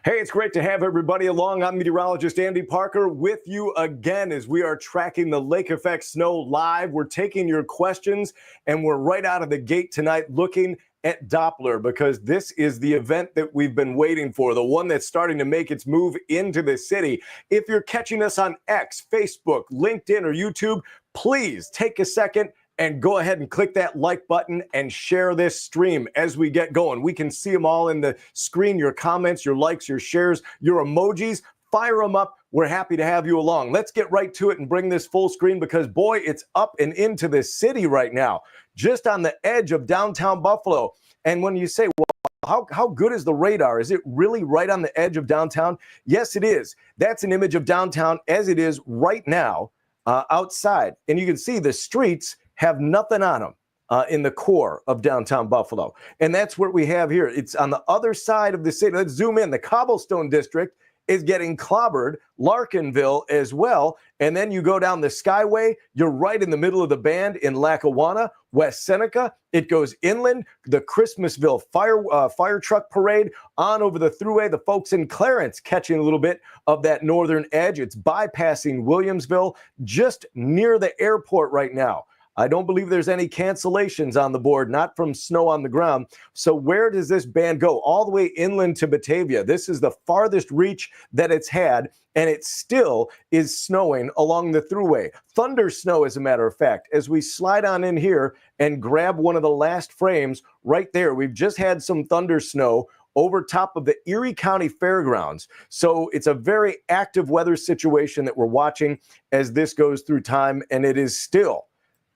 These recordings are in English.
Hey, it's great to have everybody along. I'm meteorologist Andy Parker with you again as we are tracking the lake effect snow live. We're taking your questions, and we're right out of the gate tonight looking at Doppler because this is the event that we've been waiting for, the one that's starting to make its move into the city. If you're catching us on X, Facebook, LinkedIn, or YouTube, please take a second and go ahead and click that like button and share this stream as we get going. We can see them all in the screen, your comments, your likes, your shares, your emojis. Fire them up. We're happy to have you along. Let's get right to it and bring this full screen because, boy, it's up and into the city right now, just on the edge of downtown Buffalo. And when you say, well, how good is the radar? Is it really right on the edge of downtown? Yes, it is. That's an image of downtown as it is right now outside. And you can see the streets have nothing on them in the core of downtown Buffalo. And that's what we have here. It's on the other side of the city. Let's zoom in. The Cobblestone District is getting clobbered, Larkinville as well. And then you go down the Skyway, you're right in the middle of the band in Lackawanna, West Seneca. It goes inland, the Christmasville fire truck parade on over the Thruway. The folks in Clarence catching a little bit of that northern edge. It's bypassing Williamsville, just near the airport right now. I don't believe there's any cancellations on the board, not from snow on the ground. So where does this band go? All the way inland to Batavia. This is the farthest reach that it's had, and it still is snowing along the Thruway. Thunder snow, as a matter of fact. As we slide on in here and grab one of the last frames right there, we've just had some thunder snow over top of the Erie County Fairgrounds. So it's a very active weather situation that we're watching as this goes through time, and it is still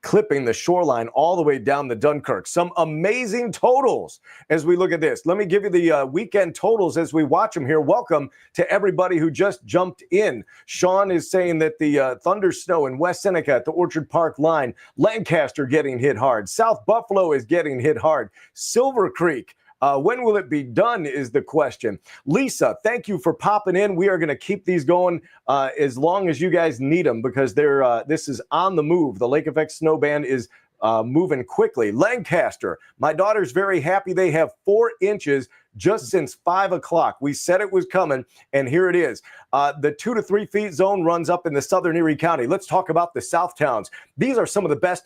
clipping the shoreline all the way down to Dunkirk. Some amazing totals as we look at this. Let me give you the weekend totals as we watch them here. Welcome to everybody who just jumped in. Sean is saying that the thunder snow in West Seneca at the Orchard Park line, Lancaster getting hit hard. South Buffalo is getting hit hard. Silver Creek, when will it be done is the question. Lisa, thank you for popping in. We are going to keep these going as long as you guys need them because this is on the move. The Lake Effect Snow Band is moving quickly. Lancaster, my daughter's very happy. They have 4 inches just since 5 o'clock. We said it was coming, and here it is. The 2 to 3 feet zone runs up in the southern Erie County. Let's talk about the South Towns. These are some of the best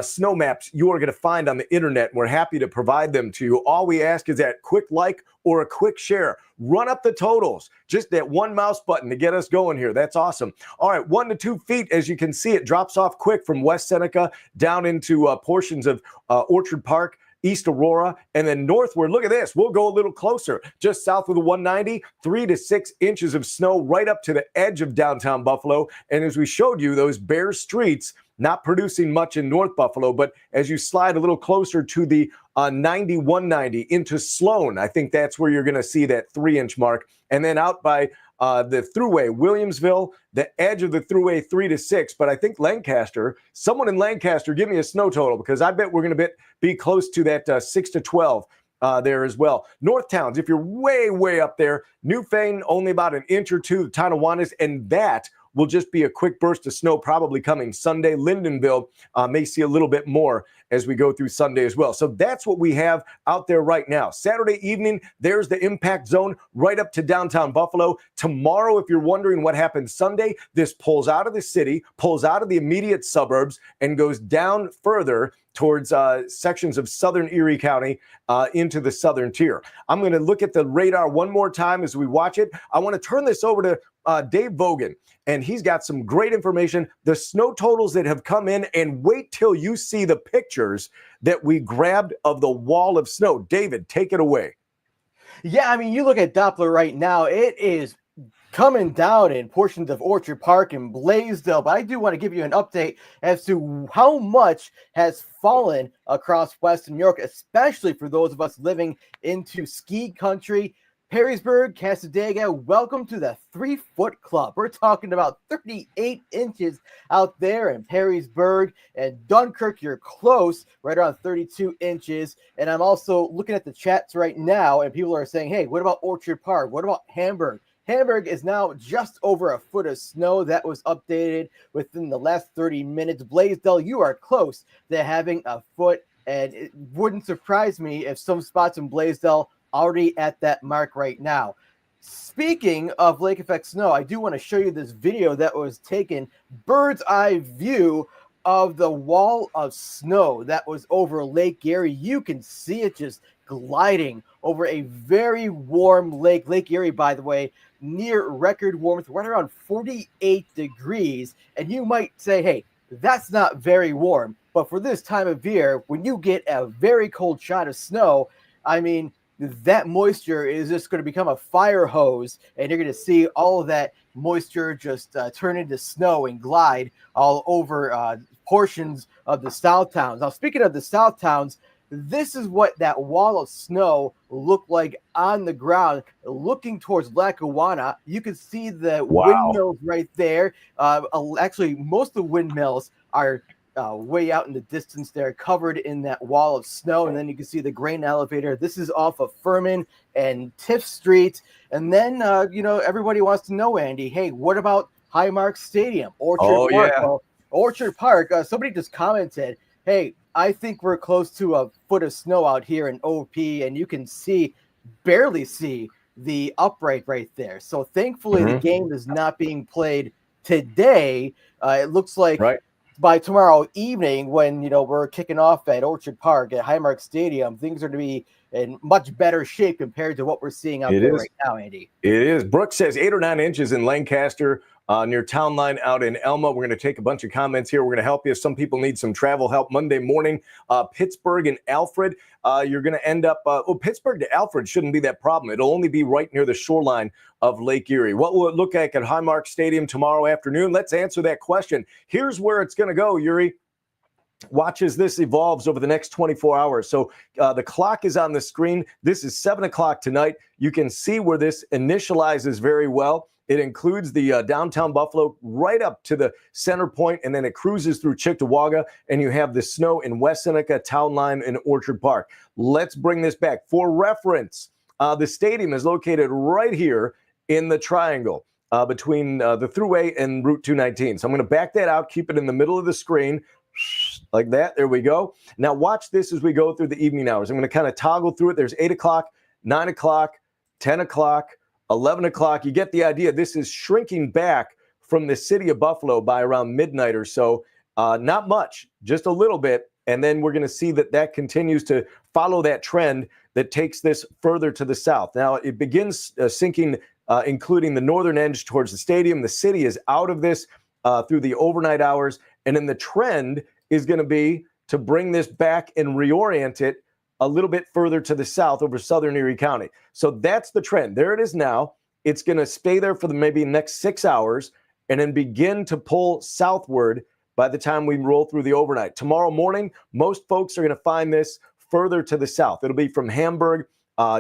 snow maps you are going to find on the internet. We're happy to provide them to you. All we ask is that quick like or a quick share. Run up the totals. Just that one mouse button to get us going here. That's awesome. All right, 1 to 2 feet. As you can see, it drops off quick from West Seneca down into portions of Orchard Park, East Aurora, and then northward. Look at this. We'll go a little closer. Just south of the 190, 3 to 6 inches of snow right up to the edge of downtown Buffalo. And as we showed you, those bare streets not producing much in North Buffalo, but as you slide a little closer to the 190 into Sloan, I think that's where you're going to see that 3-inch mark. And then out by the Thruway, Williamsville, the edge of the Thruway, 3 to 6. But I think Lancaster, someone in Lancaster, give me a snow total because I bet we're going to be close to that 6 to 12 there as well. North Towns, if you're way, way up there, Newfane, only about an inch or two, the Tonawandis, and that will just be a quick burst of snow probably coming Sunday. Lyndonville may see a little bit more as we go through Sunday as well. So that's what we have out there right now. Saturday evening, there's the impact zone right up to downtown Buffalo. Tomorrow, if you're wondering what happens Sunday, this pulls out of the city, pulls out of the immediate suburbs, and goes down further towards sections of southern Erie County into the southern tier. I'm going to look at the radar one more time as we watch it. I want to turn this over to Dave Vogan, and he's got some great information, the snow totals that have come in, and wait till you see the pictures that we grabbed of the wall of snow. David, take it away. Yeah, I mean, you look at Doppler right now, it is coming down in portions of Orchard Park and Blaisdell, but I do want to give you an update as to how much has fallen across Western New York, especially for those of us living into ski country. Perrysburg, Cassadaga, welcome to the 3-foot club. We're talking about 38 inches out there in Perrysburg, and Dunkirk, you're close, right around 32 inches. And I'm also looking at the chats right now, and people are saying, hey, what about Orchard Park? What about Hamburg? Hamburg is now just over a foot of snow. That was updated within the last 30 minutes. Blaisdell, you are close to having a foot, and it wouldn't surprise me if some spots in Blaisdell already at that mark right now. Speaking of lake effect snow, I do want to show you this video that was taken bird's eye view of the wall of snow that was over Lake Erie. You can see it just gliding over a very warm lake. Lake Erie, by the way, near record warmth, right around 48 degrees. And you might say, hey, that's not very warm. But for this time of year, when you get a very cold shot of snow, I mean, that moisture is just going to become a fire hose, and you're going to see all of that moisture just turn into snow and glide all over portions of the South Towns. Now, speaking of the South Towns, this is what that wall of snow looked like on the ground, looking towards Lackawanna. You can see the windmills right there. Actually, most of the windmills are way out in the distance there, covered in that wall of snow. And then you can see the grain elevator. This is off of Furman and Tiff Street. And then, everybody wants to know, Andy, hey, what about Highmark Stadium, Orchard Park? Yeah. Well, Orchard Park, somebody just commented, hey, I think we're close to a foot of snow out here in OP, and you can barely see the upright right there. So thankfully the game is not being played today. It looks like by tomorrow evening, when we're kicking off at Orchard Park at Highmark Stadium, things are to be in much better shape compared to what we're seeing out there right now, Andy. It is. Brooks says 8 or 9 inches in Lancaster, near Town Line out in Elma. We're going to take a bunch of comments here. We're going to help you. Some people need some travel help Monday morning. Pittsburgh and Alfred, you're going to end up, Pittsburgh to Alfred shouldn't be that problem. It'll only be right near the shoreline of Lake Erie. What will it look like at Highmark Stadium tomorrow afternoon? Let's answer that question. Here's where it's going to go, Yuri. Watch as this evolves over the next 24 hours. So the clock is on the screen. This is 7 o'clock tonight. You can see where this initializes very well. It includes the downtown Buffalo right up to the center point, and then it cruises through Cheektowaga, and you have the snow in West Seneca, Town Line, and Orchard Park. Let's bring this back. For reference, the stadium is located right here in the triangle between the Thruway and Route 219. So I'm going to back that out, keep it in the middle of the screen, like that. There we go. Now watch this as we go through the evening hours. I'm going to kind of toggle through it. There's 8 o'clock, 9 o'clock, 10 o'clock, 11 o'clock. You get the idea. This is shrinking back from the city of Buffalo by around midnight or so. Not much, just a little bit. And then we're going to see that continues to follow that trend that takes this further to the south. Now it begins sinking, including the northern edge towards the stadium. The city is out of this through the overnight hours. And then the trend is going to be to bring this back and reorient it a little bit further to the south over southern Erie County. So that's the trend. There it is now. It's going to stay there for the maybe next 6 hours and then begin to pull southward by the time we roll through the overnight. Tomorrow morning, most folks are going to find this further to the south. It'll be from Hamburg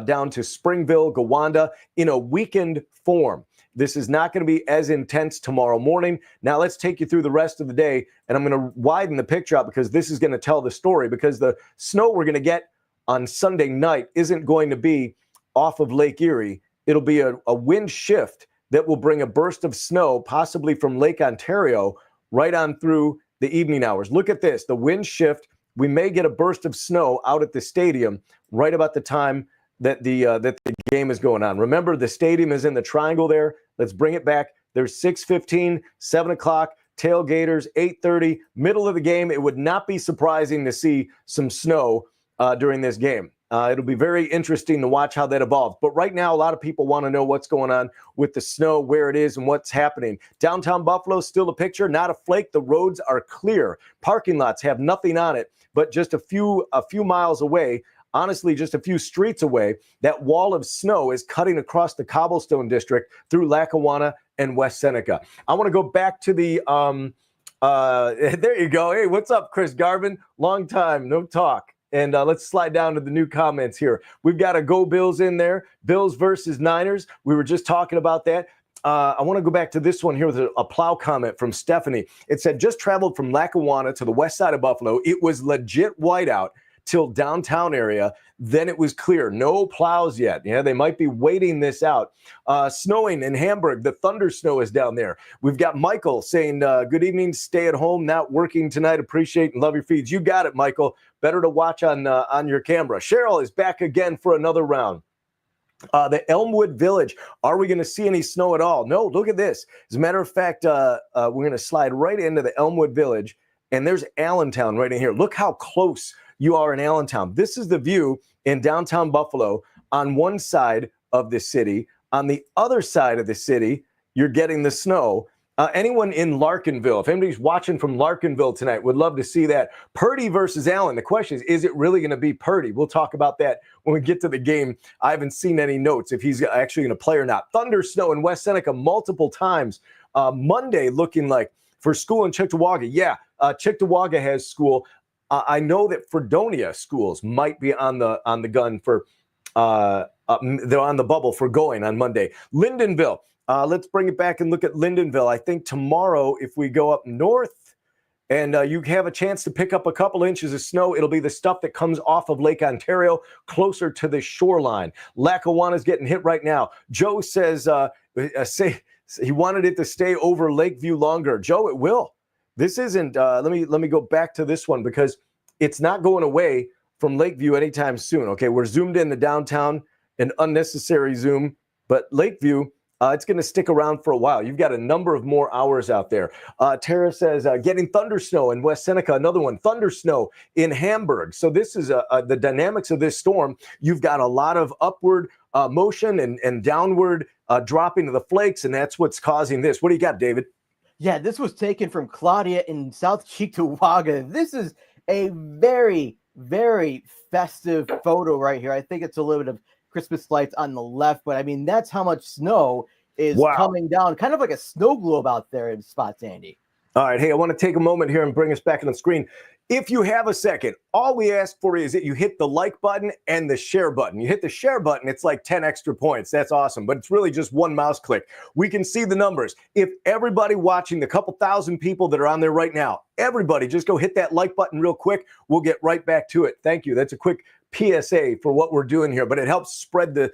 down to Springville, Gowanda in a weakened form. This is not going to be as intense tomorrow morning. Now let's take you through the rest of the day, and I'm going to widen the picture out because this is going to tell the story, because the snow we're going to get on Sunday night isn't going to be off of Lake Erie. It'll be a wind shift that will bring a burst of snow, possibly from Lake Ontario, right on through the evening hours. Look at this, the wind shift. We may get a burst of snow out at the stadium right about the time that the game is going on. Remember, the stadium is in the triangle there. Let's bring it back. There's 6:15, 7 o'clock, tailgaters, 8:30, middle of the game. It would not be surprising to see some snow during this game. It'll be very interesting to watch how that evolves. But right now, a lot of people want to know what's going on with the snow, where it is, and what's happening. Downtown Buffalo, still a picture, not a flake. The roads are clear. Parking lots have nothing on it, but just a few miles away, honestly, just a few streets away, that wall of snow is cutting across the cobblestone district through Lackawanna and West Seneca. I want to go back to the, there you go. Hey, what's up, Chris Garvin? Long time, no talk. And let's slide down to the new comments here. We've got a Go Bills in there. Bills versus Niners. We were just talking about that. I want to go back to this one here with a plow comment from Stephanie. It said, just traveled from Lackawanna to the west side of Buffalo. It was legit whiteout till downtown area. Then it was clear. No plows yet. Yeah, they might be waiting this out. Snowing in Hamburg. The thunder snow is down there. We've got Michael saying, good evening, stay at home, not working tonight. Appreciate and love your feeds. You got it, Michael. Better to watch on your camera. Cheryl is back again for another round. The Elmwood Village. Are we going to see any snow at all? No, look at this. As a matter of fact, we're going to slide right into the Elmwood Village, and there's Allentown right in here. Look how close you are in Allentown. This is the view in downtown Buffalo on one side of the city. On the other side of the city, you're getting the snow. Anyone in Larkinville, if anybody's watching from Larkinville tonight, would love to see that. Purdy versus Allen. The question is it really going to be Purdy? We'll talk about that when we get to the game. I haven't seen any notes if he's actually going to play or not. Thunder snow in West Seneca multiple times. Monday looking like for school in Cheektowaga. Yeah, Cheektowaga has school. I know that Fredonia schools might be on the gun for they're on the bubble for going on Monday. Lyndonville. Let's bring it back and look at Lyndonville. I think tomorrow, if we go up north and you have a chance to pick up a couple inches of snow, it'll be the stuff that comes off of Lake Ontario closer to the shoreline. Lackawanna's getting hit right now. Joe says he wanted it to stay over Lakeview longer. Joe, it will. This isn't. Let me go back to this one because it's not going away from Lakeview anytime soon. Okay, we're zoomed in the downtown, an unnecessary zoom, but Lakeview. It's going to stick around for a while. You've got a number of more hours out there. Tara says, getting thunder snow in West Seneca. Another one, thunder snow in Hamburg. So this is the dynamics of this storm. You've got a lot of upward motion and downward dropping of the flakes, and that's what's causing this. What do you got, David? Yeah, this was taken from Claudia in South Cheektowaga. This is a very, very festive photo right here. I think it's a little bit of Christmas lights on the left, but I mean, that's how much snow is coming down, kind of like a snow globe out there in spots, Andy. All right. Hey, I want to take a moment here and bring us back on the screen. If you have a second, all we ask for is that you hit the like button and the share button. You hit the share button, it's like 10 extra points. That's awesome. But it's really just one mouse click. We can see the numbers. If everybody watching, the couple thousand people that are on there right now, everybody just go hit that like button real quick. We'll get right back to it. Thank you. That's a quick PSA for what we're doing here, but it helps spread the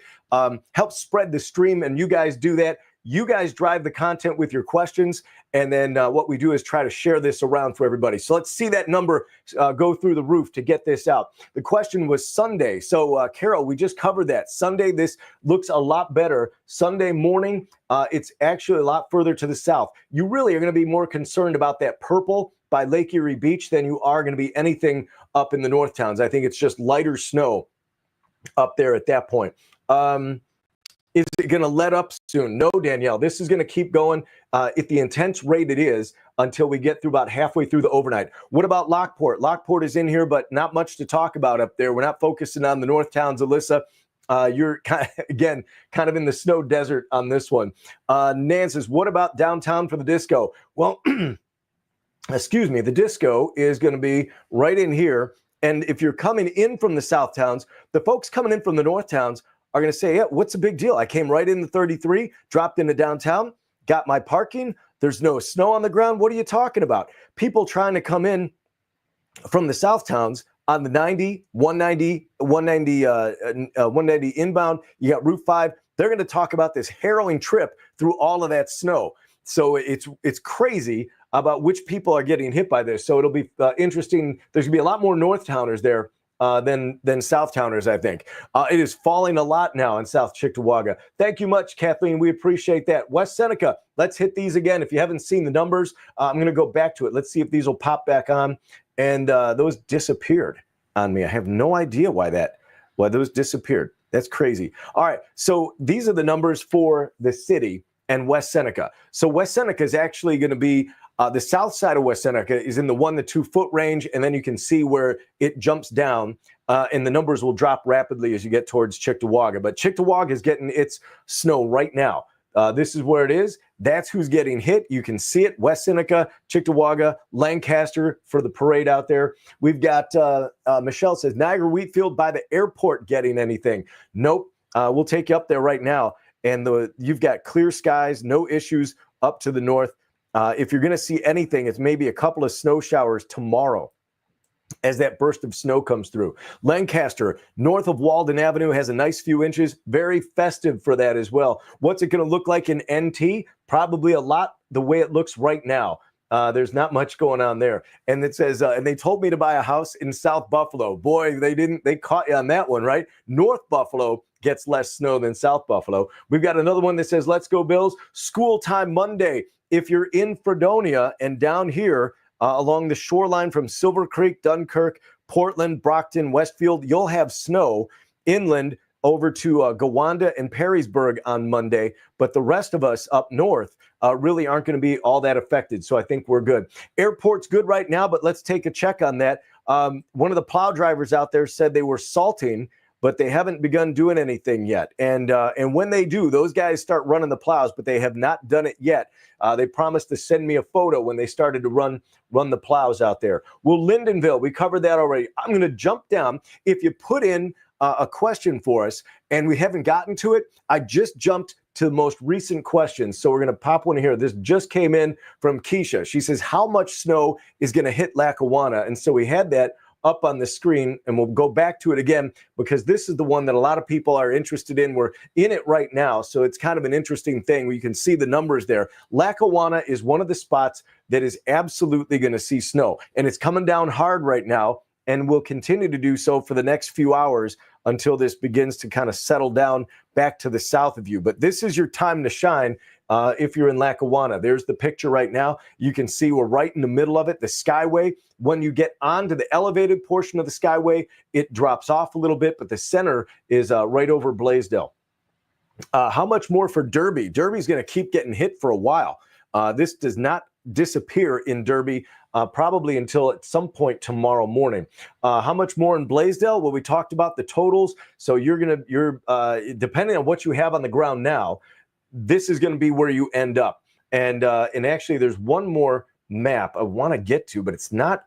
stream, and you guys do that. You guys drive the content with your questions, and then what we do is try to share this around for everybody. So let's see that number go through the roof to get this out. The question was Sunday. So, Carol, we just covered that. Sunday, this looks a lot better. Sunday morning, it's actually a lot further to the south. You really are going to be more concerned about that purple by Lake Erie Beach than you are going to be anything up in the North Towns. I think it's just lighter snow up there at that point. Is it going to let up soon? No, Danielle. This is going to keep going at the intense rate it is until we get through about halfway through the overnight. What about Lockport? Lockport is in here, but not much to talk about up there. We're not focusing on the North Towns, Alyssa. You're kind of in the snow desert on this one. Nan says, what about downtown for the disco? Well, excuse me, the disco is going to be right in here. And if you're coming in from the South Towns, the folks coming in from the North Towns are going to say, yeah, what's the big deal? I came right in the 33, dropped into downtown, got my parking. There's no snow on the ground. What are you talking about? People trying to come in from the South Towns on the 90, 190 inbound. You got Route 5. They're going to talk about this harrowing trip through all of that snow. So it's crazy about which people are getting hit by this. So it'll be interesting. There's going to be a lot more North Towners there than South Towners, I think. It is falling a lot now in South Cheektowaga. Thank you much, Kathleen. We appreciate that. West Seneca, let's hit these again. If you haven't seen the numbers, I'm going to go back to it. Let's see if these will pop back on. And those disappeared on me. I have no idea why those disappeared. That's crazy. All right, so these are the numbers for the city and West Seneca. So West Seneca is actually going to be the south side of West Seneca is in the 1 to 2 foot range, and then you can see where it jumps down, and the numbers will drop rapidly as you get towards Cheektowaga. But Cheektowaga is getting its snow right now. This is where it is. That's who's getting hit. You can see it. West Seneca, Cheektowaga, Lancaster for the parade out there. We've got, Michelle says, Niagara Wheatfield by the airport getting anything. Nope. We'll take you up there right now. And you've got clear skies, no issues up to the north. If you're going to see anything, it's maybe a couple of snow showers tomorrow as that burst of snow comes through. Lancaster, north of Walden Avenue, has a nice few inches. Very festive for that as well. What's it going to look like in NT? Probably a lot the way it looks right now. There's not much going on there. And it says, and they told me to buy a house in South Buffalo. Boy, they caught you on that one, right? North Buffalo gets less snow than South Buffalo. We've got another one that says, let's go Bills. School time Monday. If you're in Fredonia and down here along the shoreline from Silver Creek, Dunkirk, Portland, Brockton, Westfield, you'll have snow inland over to Gowanda and Perrysburg on Monday, but the rest of us up north really aren't going to be all that affected, so I think we're good. Airport's good right now, but let's take a check on that. One of the plow drivers out there said they were salting, but they haven't begun doing anything yet. And when they do, those guys start running the plows, but they have not done it yet. They promised to send me a photo when they started to run the plows out there. Well, Lyndonville, we covered that already. I'm going to jump down. If you put in a question for us and we haven't gotten to it, I just jumped to the most recent questions. So we're going to pop one here. This just came in from Keisha. She says, how much snow is going to hit Lackawanna? And so we had that up on the screen, and we'll go back to it again because this is the one that a lot of people are interested in. We're in it right now, so it's kind of an interesting thing where you can see the numbers there. Lackawanna is one of the spots that is absolutely going to see snow, and it's coming down hard right now and will continue to do so for the next few hours until this begins to kind of settle down back to the south of you. But this is your time to shine if you're in Lackawanna. There's the picture right now. You can see we're right in the middle of it, the Skyway. When you get onto the elevated portion of the Skyway, it drops off a little bit, but the center is right over Blaisdell. How much more for Derby? Derby's going to keep getting hit for a while. This does not disappear in Derby probably until at some point tomorrow morning. How much more in Blaisdell? Well, we talked about the totals. So you're depending on what you have on the ground now, this is going to be where you end up. And actually, there's one more map I want to get to, but it's not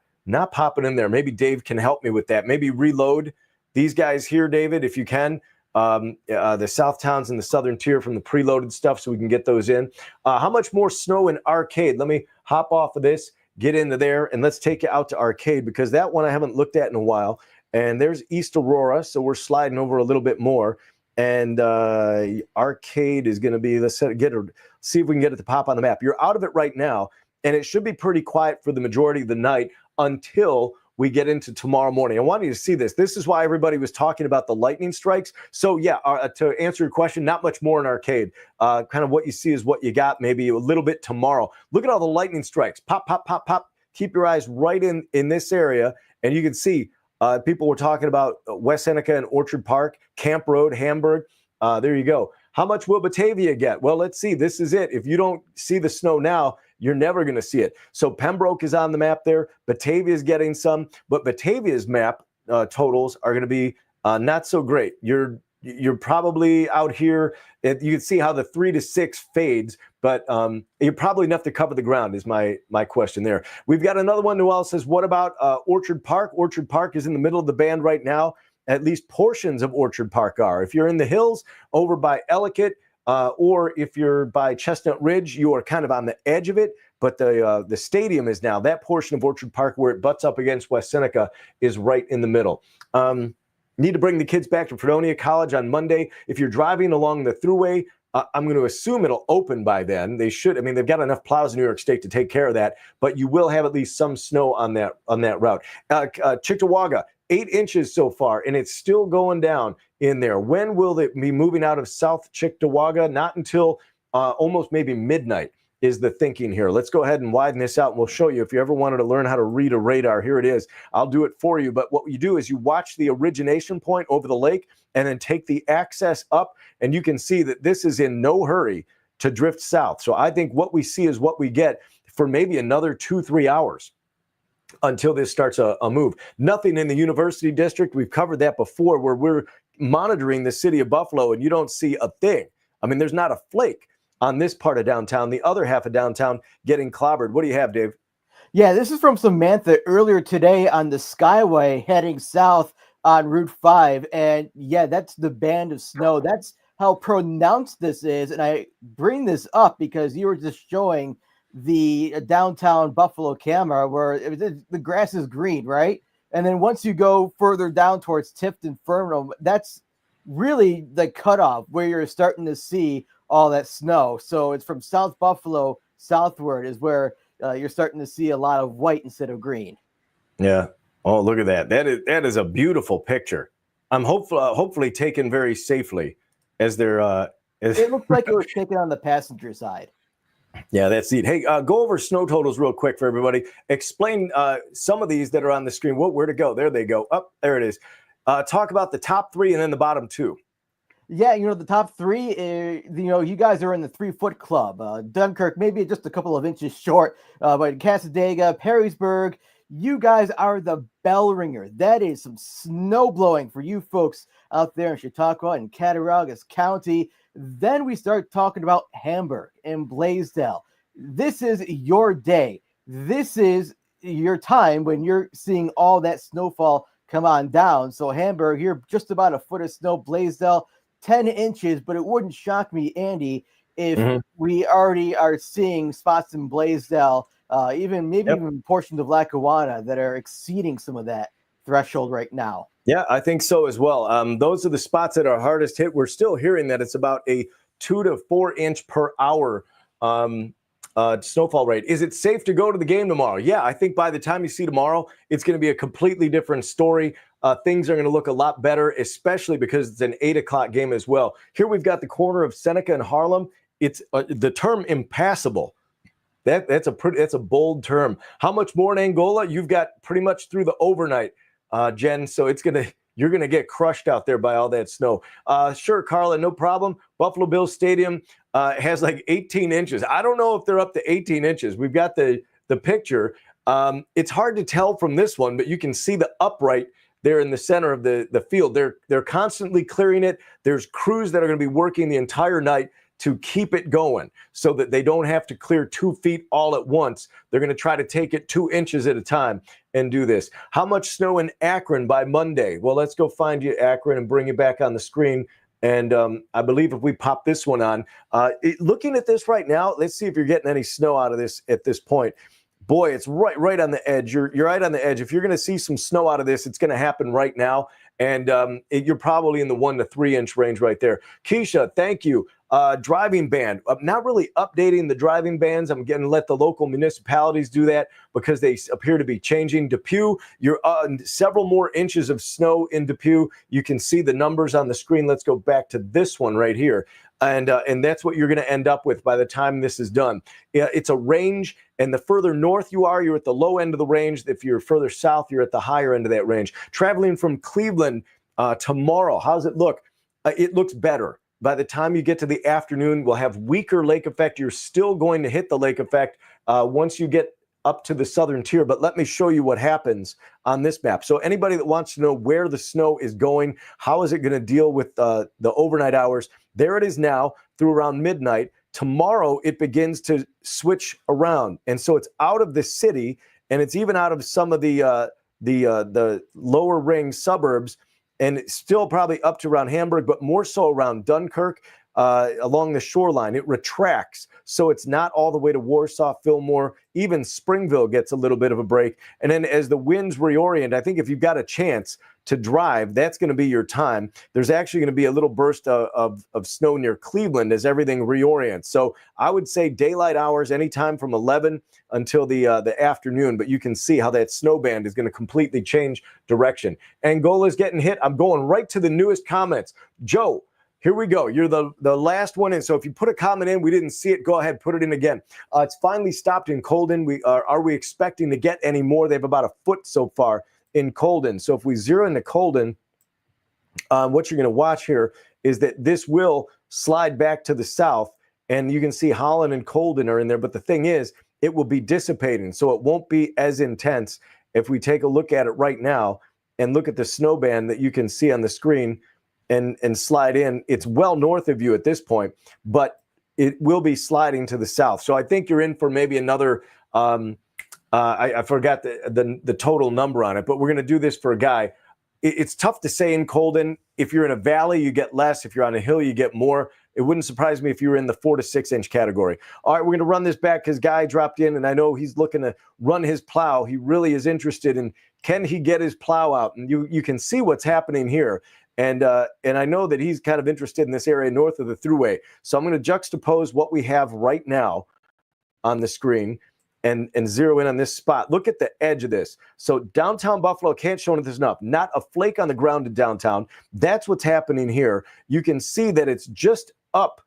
popping in there. Maybe Dave can help me with that. Maybe reload these guys here, David, if you can. The South Towns and the Southern Tier from the preloaded stuff so we can get those in. How much more snow in Arcade? Let me hop off of this, get into there, and let's take it out to Arcade because that one I haven't looked at in a while. And there's East Aurora, so we're sliding over a little bit more. And Arcade is going to be, see if we can get it to pop on the map. You're out of it right now, and it should be pretty quiet for the majority of the night until we get into tomorrow morning. I want you to see this. This is why everybody was talking about the lightning strikes. So yeah, to answer your question, not much more in Arcade. Kind of what you see is what you got, maybe a little bit tomorrow. Look at all the lightning strikes. Pop, pop, pop, pop. Keep your eyes right in this area, and you can see people were talking about West Seneca and Orchard Park, Camp Road, Hamburg. There you go. How much will Batavia get? Well, let's see. This is it. If you don't see the snow now, you're never going to see it. So Pembroke is on the map there. Batavia is getting some, but Batavia's map totals are going to be not so great. You're probably out here. You can see how the 3 to 6 fades, but you're probably enough to cover the ground is my question there. We've got another one. Noel says, what about Orchard Park? Orchard Park is in the middle of the band right now. At least portions of Orchard Park are. If you're in the hills over by Ellicott, or if you're by Chestnut Ridge, you are kind of on the edge of it. But the stadium is now, that portion of Orchard Park where it butts up against West Seneca is right in the middle. Need to bring the kids back to Fredonia College on Monday. If you're driving along the thruway, I'm going to assume it'll open by then. They should. I mean, they've got enough plows in New York State to take care of that. But you will have at least some snow on that route. Cheektowaga, 8 inches so far, and it's still going down in there. When will it be moving out of South Cheektowaga? Not until almost maybe midnight is the thinking here. Let's go ahead and widen this out, and we'll show you. If you ever wanted to learn how to read a radar, here it is. I'll do it for you. But what you do is you watch the origination point over the lake and then take the axis up, and you can see that this is in no hurry to drift south. So I think what we see is what we get for maybe another 2-3 hours until this starts a move. Nothing in the University District. We've covered that before, where we're monitoring the city of Buffalo and you don't see a thing. I mean, there's not a flake on this part of downtown. The other half of downtown getting clobbered. What do you have, Dave? Yeah, this is from Samantha earlier today on the Skyway heading south on Route 5. And yeah, that's the band of snow. That's how pronounced this is. And I bring this up because you were just showing the downtown Buffalo camera where the grass is green, right? And then once you go further down towards Tifton, Fernald, that's really the cutoff where you're starting to see all that snow. So it's from South Buffalo southward is where you're starting to see a lot of white instead of green. Yeah. Oh, look at that. That is a beautiful picture. I'm hopefully taken very safely as they're. It looks like it was taken on the passenger side. Yeah, that's it. Hey, go over snow totals real quick for everybody. Explain some of these that are on the screen. Where to go? There they go. Up there it is. Talk about the top three and then the bottom two. Yeah, the top three, you guys are in the 3-foot club. Dunkirk, maybe just a couple of inches short, but Cassadaga, Perrysburg, you guys are the bell ringer. That is some snow blowing for you folks out there in Chautauqua and Cattaraugus County. Then we start talking about Hamburg and Blaisdell. This is your day. This is your time when you're seeing all that snowfall come on down. So Hamburg, you're just about a foot of snow. Blaisdell, 10 inches, but it wouldn't shock me, Andy, if we already are seeing spots in Blaisdell, even portions of Lackawanna that are exceeding some of that threshold right now. Yeah, I think so as well. Those are the spots that are hardest hit. We're still hearing that it's about a 2 to 4 inch per hour snowfall rate. Is it safe to go to the game tomorrow? Yeah, I think by the time you see tomorrow, it's going to be a completely different story. Things are going to look a lot better, especially because it's an 8 o'clock game as well. Here we've got the corner of Seneca and Harlem. It's the term impassable. That's a bold term. How much more in Angola? You've got pretty much through the overnight, Jen. So you're gonna get crushed out there by all that snow. Sure, Carla, no problem. Buffalo Bills Stadium has like 18 inches. I don't know if they're up to 18 inches. We've got the picture. It's hard to tell from this one, but you can see the upright there in the center of the field. They're constantly clearing it. There's crews that are going to be working the entire night to keep it going so that they don't have to clear 2 feet all at once. They're going to try to take it 2 inches at a time and do this. How much snow in Akron by Monday? Well, let's go find you Akron and bring you back on the screen. And I believe if we pop this one on, looking at this right now, let's see if you're getting any snow out of this at this point. Boy, it's right on the edge. You're right on the edge. If you're going to see some snow out of this, it's going to happen right now. And you're probably in the 1 to 3 inch range right there. Keisha, thank you. Driving ban. I'm not really updating the driving bans. I'm going to let the local municipalities do that because they appear to be changing. Depew, you're several more inches of snow in Depew. You can see the numbers on the screen. Let's go back to this one right here. And that's what you're going to end up with by the time this is done. It's a range, and the further north you are, you're at the low end of the range. If you're further south, you're at the higher end of that range. Traveling from Cleveland tomorrow, how does it look? It looks better. By the time you get to the afternoon, we'll have weaker lake effect. You're still going to hit the lake effect once you get up to the southern tier. But let me show you what happens on this map. So anybody that wants to know where the snow is going, how is it going to deal with the overnight hours, there it is now through around midnight. Tomorrow, it begins to switch around. And so it's out of the city, and it's even out of some of the lower ring suburbs, and it's still probably up to around Hamburg, but more so around Dunkirk, along the shoreline. It retracts, so it's not all the way to Warsaw, Fillmore. Even Springville gets a little bit of a break. And then as the winds reorient, I think if you've got a chance to drive, that's going to be your time. There's actually going to be a little burst of snow near Cleveland as everything reorients. So I would say daylight hours, anytime from 11 until the afternoon. But you can see how that snow band is going to completely change direction. Angola's getting hit. I'm going right to the newest comments. Joe, here we go. You're the last one in. So if you put a comment in, we didn't see it, go ahead, put it in again. It's finally stopped in Colden. Are we expecting to get any more? They have about a foot so far in Colden. So if we zero into Colden, what you're going to watch here is that this will slide back to the south, and you can see Holland and Colden are in there. But the thing is, it will be dissipating, so it won't be as intense. If we take a look at it right now and look at the snow band that you can see on the screen, and slide in, it's well north of you at this point, but it will be sliding to the south. So I think you're in for maybe another, I forgot the total number on it, but we're going to do this for a guy. It's tough to say in Colden. If you're in a valley, you get less. If you're on a hill, you get more. It wouldn't surprise me if you were in the 4 to 6 inch category. All right, we're going to run this back because Guy dropped in, and I know he's looking to run his plow. He really is interested in, can he get his plow out? And you can see what's happening here. And I know that he's kind of interested in this area north of the Thruway. So I'm going to juxtapose what we have right now on the screen and zero in on this spot. Look at the edge of this. So downtown Buffalo, can't show this enough. Not a flake on the ground in downtown. That's what's happening here. You can see that it's just up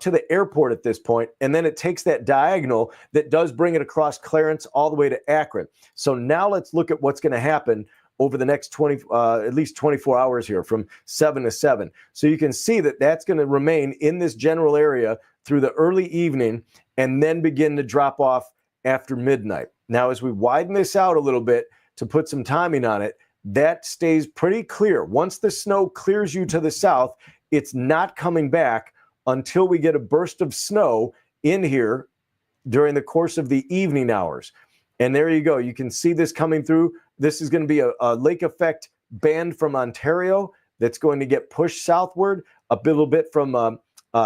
to the airport at this point, and then it takes that diagonal that does bring it across Clarence all the way to Akron. So now let's look at what's going to happen over the next at least 24 hours here from 7 to 7. So you can see that that's going to remain in this general area through the early evening and then begin to drop off after midnight. Now, as we widen this out a little bit to put some timing on it, that stays pretty clear. Once the snow clears you to the south, it's not coming back until we get a burst of snow in here during the course of the evening hours. And there you go. You can see this coming through. This is going to be a lake effect band from Ontario that's going to get pushed southward a little bit from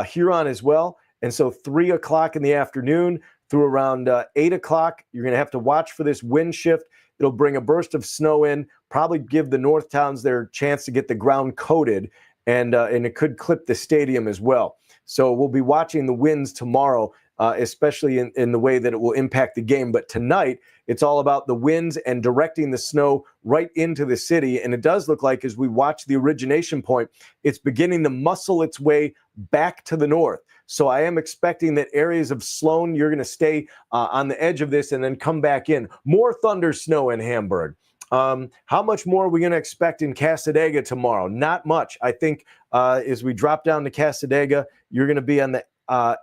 Huron as well. And so 3 o'clock in the afternoon through around 8 o'clock, you're going to have to watch for this wind shift. It'll bring a burst of snow in, probably give the north towns their chance to get the ground coated, and it could clip the stadium as well. So we'll be watching the winds tomorrow, especially in the way that it will impact the game. But tonight, it's all about the winds and directing the snow right into the city. And it does look like, as we watch the origination point, it's beginning to muscle its way back to the north. So I am expecting that areas of Sloan, you're going to stay on the edge of this and then come back in. More thunder snow in Hamburg. How much more are we going to expect in Cassadaga tomorrow? Not much. I think as we drop down to Cassadaga, you're going to be on the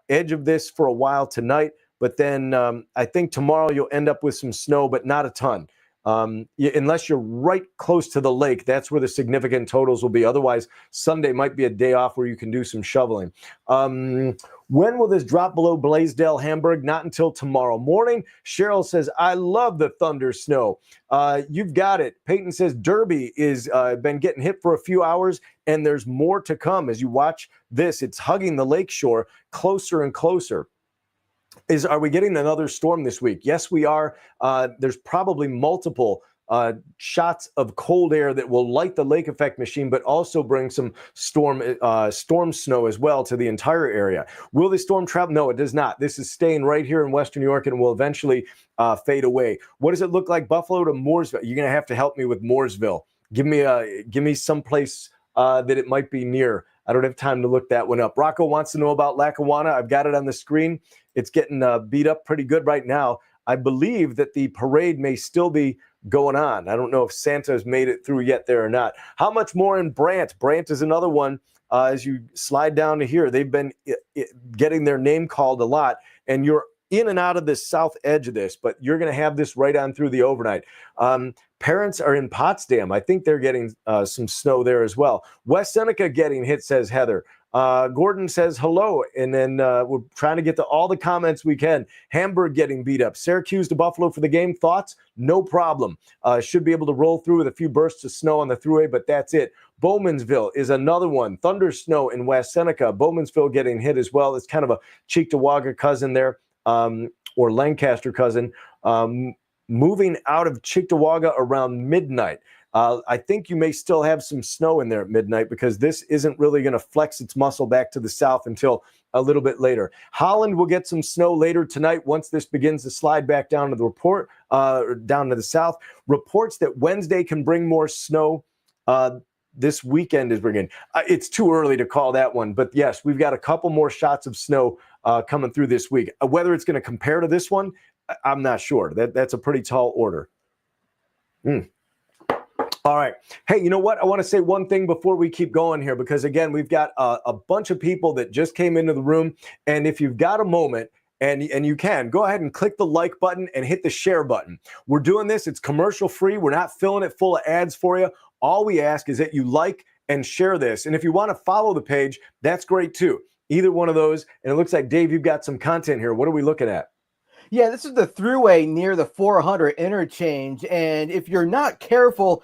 edge of this for a while tonight. But then I think tomorrow you'll end up with some snow, but not a ton. Unless you're right close to the lake, that's where the significant totals will be. Otherwise, Sunday might be a day off where you can do some shoveling. When will this drop below Blaisdell, Hamburg? Not until tomorrow morning. Cheryl says, I love the thunder snow. You've got it. Peyton says, Derby is been getting hit for a few hours, and there's more to come. As you watch this, it's hugging the lakeshore closer and closer. Are we getting another storm this week? Yes, we are. There's probably multiple shots of cold air that will light the lake effect machine, but also bring some storm snow as well to the entire area. Will the storm travel? No, it does not. This is staying right here in Western New York and will eventually fade away. What does it look like, Buffalo to Mooresville? You're going to have to help me with Mooresville. Give me some place that it might be near. I don't have time to look that one up. Rocco wants to know about Lackawanna. I've got it on the screen. It's getting beat up pretty good right now. I believe that the parade may still be going on. I don't know if Santa has made it through yet there or not. How much more in Brant? Brant is another one. As you slide down to here, they've been getting their name called a lot, and you're in and out of this south edge of this, but you're going to have this right on through the overnight. Parents are in Potsdam. I think they're getting some snow there as well. West Seneca getting hit, says Heather. Gordon says hello, and then we're trying to get to all the comments we can. Hamburg getting beat up. Syracuse to Buffalo for the game. Thoughts? No problem. Should be able to roll through with a few bursts of snow on the thruway, but that's it. Bowmansville is another one. Thunder snow in West Seneca. Bowmansville getting hit as well. It's kind of a Cheektowaga cousin there, or Lancaster cousin. Moving out of Cheektowaga around midnight. I think you may still have some snow in there at midnight because this isn't really going to flex its muscle back to the south until a little bit later. Holland will get some snow later tonight once this begins to slide back down to the down to the south. Reports that Wednesday can bring more snow. This weekend is bringing. It's too early to call that one, but yes, we've got a couple more shots of snow coming through this week. Whether it's going to compare to this one, I'm not sure. That's a pretty tall order. All right. Hey, you know what? I want to say one thing before we keep going here, because again, we've got a bunch of people that just came into the room. And if you've got a moment, and you can, go ahead and click the like button and hit the share button. We're doing this. It's commercial free. We're not filling it full of ads for you. All we ask is that you like and share this. And if you want to follow the page, that's great too. Either one of those. And it looks like, Dave, you've got some content here. What are we looking at? Yeah, this is the thruway near the 400 interchange. And if you're not careful,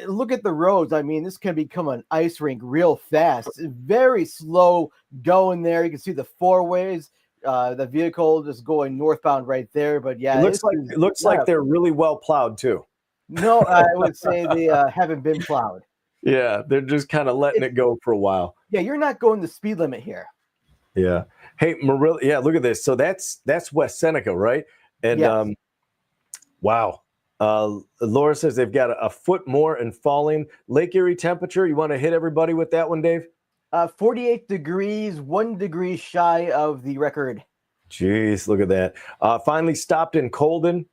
look at the roads. I mean, this can become an ice rink real fast. It's very slow going there. You can see the four ways. The vehicle just going northbound right there. But yeah, it looks like they're really well plowed too. No, I would say they haven't been plowed. Yeah, they're just kind of letting it go for a while. Yeah, you're not going the speed limit here. Yeah. Hey, Marilla, yeah, look at this. So that's West Seneca, right? And Yes. wow. Laura says they've got a foot more and falling. Lake Erie temperature. You want to hit everybody with that one, Dave? 48 degrees, 1 degree shy of the record. Jeez, look at that. Finally stopped in Colden.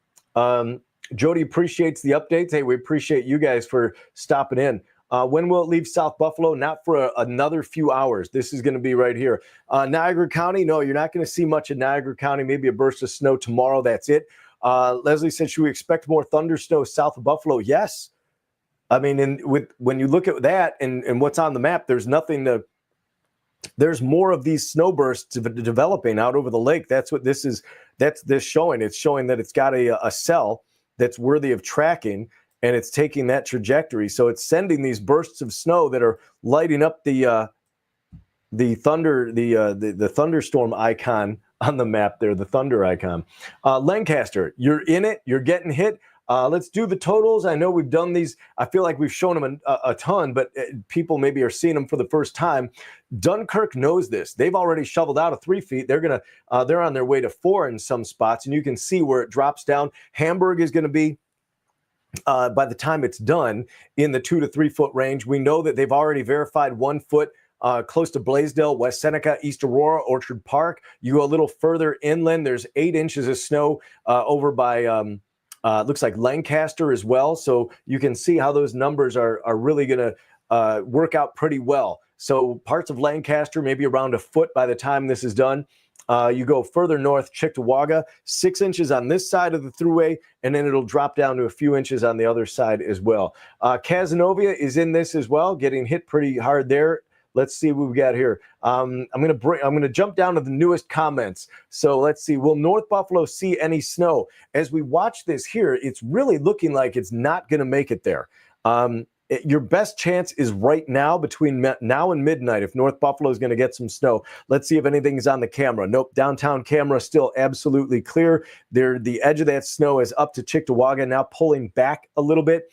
Jody appreciates the updates. Hey, we appreciate you guys for stopping in. When will it leave South Buffalo? Not for another few hours. This is going to be right here. Niagara County, no, you're not going to see much in Niagara County. Maybe a burst of snow tomorrow. That's it. Leslie said, should we expect more thunder snow south of Buffalo? Yes. I mean, when you look at that and what's on the map, there's more of these snow bursts developing out over the lake. That's what this is. That's this showing. It's showing that it's got a cell that's worthy of tracking, and it's taking that trajectory. So it's sending these bursts of snow that are lighting up the thunderstorm icon on the map there, the thunder icon. Lancaster, you're in it. You're getting hit. Let's do the totals. I know we've done these. I feel like we've shown them a ton, but people maybe are seeing them for the first time. Dunkirk knows this. They've already shoveled out of 3 feet. They're on their way to 4 in some spots, and you can see where it drops down. Hamburg is going to be, by the time it's done, in the 2 to 3 foot range. We know that they've already verified 1 foot close to Blaisdell, West Seneca, East Aurora, Orchard Park. You go a little further inland, there's 8 inches of snow over by looks like Lancaster as well. So you can see how those numbers are really going to work out pretty well. So parts of Lancaster, maybe around a foot by the time this is done. You go further north, Cheektowaga, 6 inches on this side of the thruway, and then it'll drop down to a few inches on the other side as well. Cazenovia is in this as well, getting hit pretty hard there. Let's see what we got here. I'm going to jump down to the newest comments. So let's see. Will North Buffalo see any snow? As we watch this here, it's really looking like it's not going to make it there. Your best chance is right now, between now and midnight, if North Buffalo is going to get some snow. Let's see if anything's on the camera. Nope, downtown camera still absolutely clear. The edge of that snow is up to Cheektowaga, now pulling back a little bit.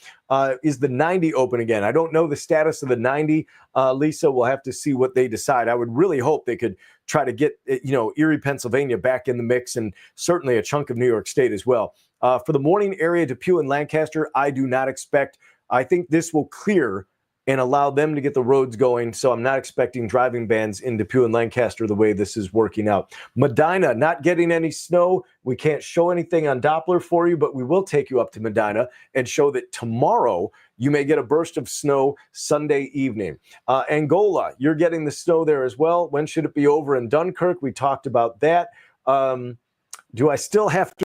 Is the 90 open again? I don't know the status of the 90. Lisa, we'll have to see what they decide. I would really hope they could try to get Erie, Pennsylvania back in the mix, and certainly a chunk of New York State as well. For the morning area, Depew and Lancaster, I do not expect. I think this will clear and allow them to get the roads going. So I'm not expecting driving bans in Depew and Lancaster the way this is working out. Medina, not getting any snow. We can't show anything on Doppler for you, but we will take you up to Medina and show that tomorrow you may get a burst of snow Sunday evening. Angola, you're getting the snow there as well. When should it be over in Dunkirk? We talked about that. Do I still have to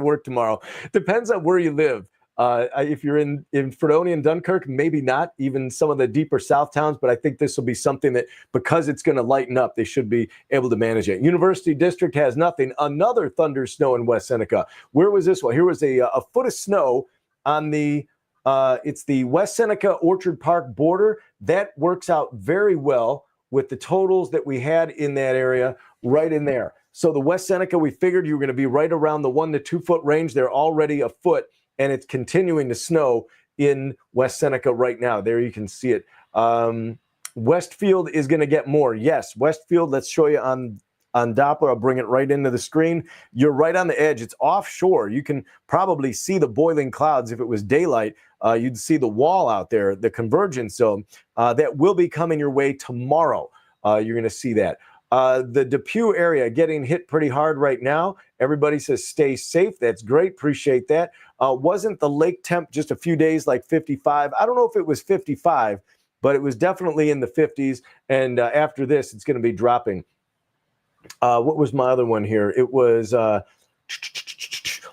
work tomorrow? Depends on where you live. If you're in Fredonia and Dunkirk, maybe not, even some of the deeper south towns, but I think this will be something that, because it's going to lighten up, they should be able to manage it. University District has nothing. Another thunder snow in West Seneca. Where was this one? Here was a foot of snow on it's the West Seneca Orchard Park border. That works out very well with the totals that we had in that area right in there. So the West Seneca, we figured you were going to be right around the 1 to 2 foot range. They're already a foot. And it's continuing to snow in West Seneca right now. There you can see it. Westfield is going to get more. Yes, Westfield, let's show you on Doppler. I'll bring it right into the screen. You're right on the edge. It's offshore. You can probably see the boiling clouds. If it was daylight, you'd see the wall out there, the convergence zone. That will be coming your way tomorrow. You're going to see that. The Depew area getting hit pretty hard right now. Everybody says stay safe. That's great. Appreciate that. Wasn't the lake temp just a few days like 55? I don't know if it was 55, but it was definitely in the 50s. And after this, it's going to be dropping. What was my other one here? It was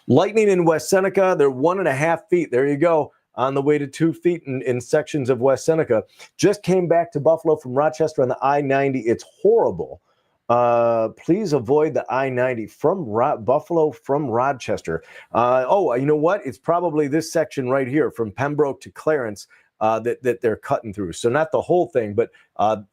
lightning in West Seneca. They're 1.5 feet. There you go. On the way to 2 feet in sections of West Seneca. Just came back to Buffalo from Rochester on the I-90. It's horrible. Please avoid the I-90 from Buffalo from Rochester. You know what? It's probably this section right here from Pembroke to Clarence that they're cutting through. So not the whole thing, but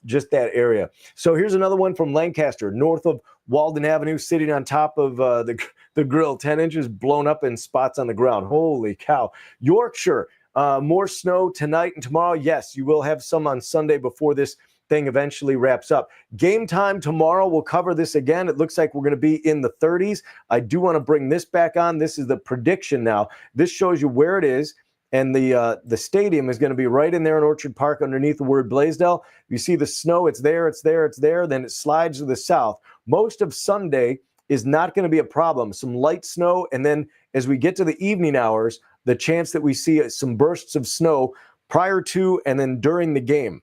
just that area. So here's another one from Lancaster, north of Walden Avenue, sitting on top of the grill, 10 inches blown up in spots on the ground. Holy cow. Yorkshire, more snow tonight and tomorrow. Yes, you will have some on Sunday before this thing eventually wraps up. Game time tomorrow. We'll cover this again. It looks like we're going to be in the 30s. I do want to bring this back on. This is the prediction now. This shows you where it is. And the stadium is going to be right in there in Orchard Park underneath the word Blaisdell. You see the snow, it's there, it's there, it's there. Then it slides to the south. Most of Sunday is not going to be a problem. Some light snow. And then as we get to the evening hours, the chance that we see some bursts of snow prior to and then during the game.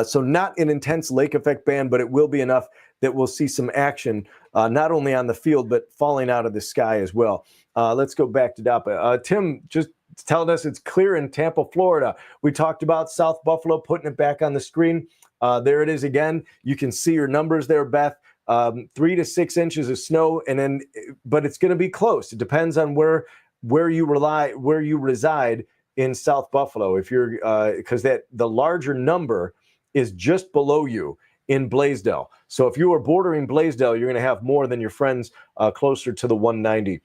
So not an intense lake effect band, but it will be enough that we'll see some action, not only on the field, but falling out of the sky as well. Let's go back to Dapa. Tim just telling us it's clear in Tampa, Florida. We talked about South Buffalo, putting it back on the screen. There it is again. You can see your numbers there, Beth. 3 to 6 inches of snow, and then, but it's going to be close. It depends on where you reside in South Buffalo. If you're because the larger number is just below you in Blaisdell. So if you are bordering Blaisdell, you're going to have more than your friends closer to the 190.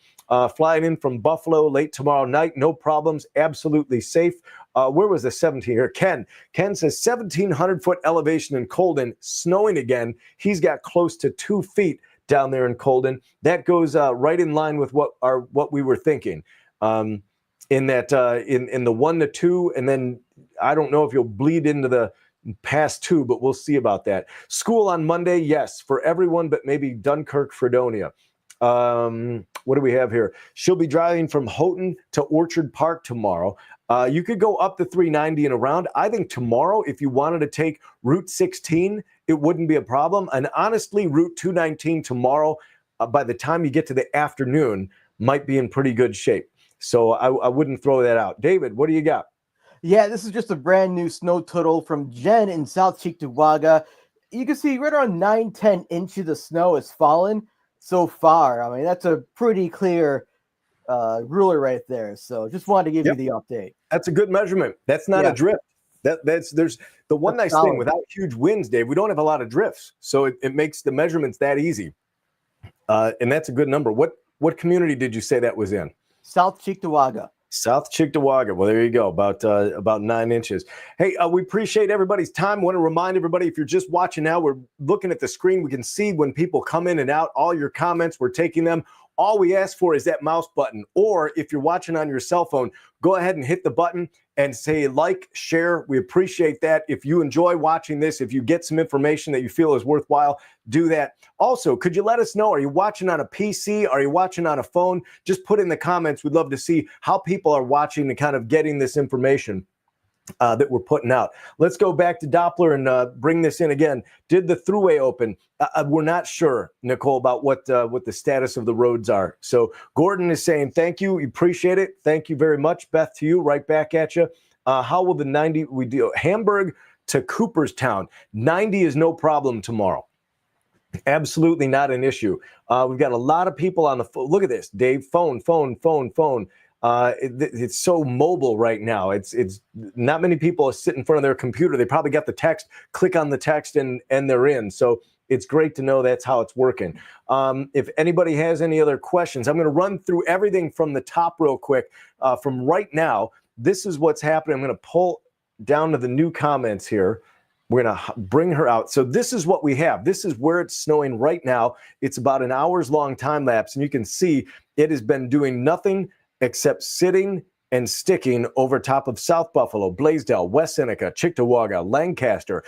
Flying in from Buffalo late tomorrow night, no problems, absolutely safe. Where was the 17 here? Ken says 1,700-foot elevation in Colden, snowing again. He's got close to 2 feet down there in Colden. That goes right in line with what we were thinking. In that in the 1 to 2, and then I don't know if you'll bleed into the past 2, but we'll see about that. School on Monday, yes, for everyone, but maybe Dunkirk, Fredonia. What do we have here? She'll be driving from Houghton to Orchard Park tomorrow. You could go up the 390 and around. I think tomorrow, if you wanted to take Route 16, it wouldn't be a problem. And honestly, Route 219 tomorrow, by the time you get to the afternoon, might be in pretty good shape. So I wouldn't throw that out. David, what do you got? Yeah, this is just a brand new snow total from Jen in South Cheektowaga. You can see right around 9-10 inches of snow has fallen so far. I mean, that's a pretty clear ruler right there. So just wanted to give you the update. That's a good measurement. That's not a drift. There's the one nice thing without huge winds, Dave, we don't have a lot of drifts. So it makes the measurements that easy. And that's a good number. What community did you say that was in? South Cheektowaga. South Cheektowaga. Well, there you go. About 9 inches. Hey, we appreciate everybody's time. Want to remind everybody, if you're just watching now, we're looking at the screen. We can see when people come in and out, all your comments, we're taking them. All we ask for is that mouse button. Or if you're watching on your cell phone, go ahead and hit the button and say like, share. We appreciate that. If you enjoy watching this, if you get some information that you feel is worthwhile, do that. Also, could you let us know, are you watching on a PC? Are you watching on a phone? Just put in the comments. We'd love to see how people are watching and kind of getting this information that we're putting out. Let's go back to Doppler and bring this in again. Did the thruway open? We're not sure, Nicole, about what the status of the roads are. So Gordon is saying thank you. We appreciate it. Thank you very much. Beth, to you, right back at you. How will the 90 we do? Hamburg to Cooperstown. 90 is no problem tomorrow. Absolutely not an issue. We've got a lot of people on the phone. Look at this, Dave. Phone. It's so mobile right now. It's not many people sit in front of their computer. They probably got the text, click on the text, and they're in. So it's great to know that's how it's working. If anybody has any other questions, I'm going to run through everything from the top real quick. From right now, this is what's happening. I'm going to pull down to the new comments here. We're going to bring her out. So this is what we have. This is where it's snowing right now. It's about an hour's long time lapse, and you can see it has been doing nothing except sitting and sticking over top of South Buffalo, Blaisdell, West Seneca, Cheektowaga, Lancaster,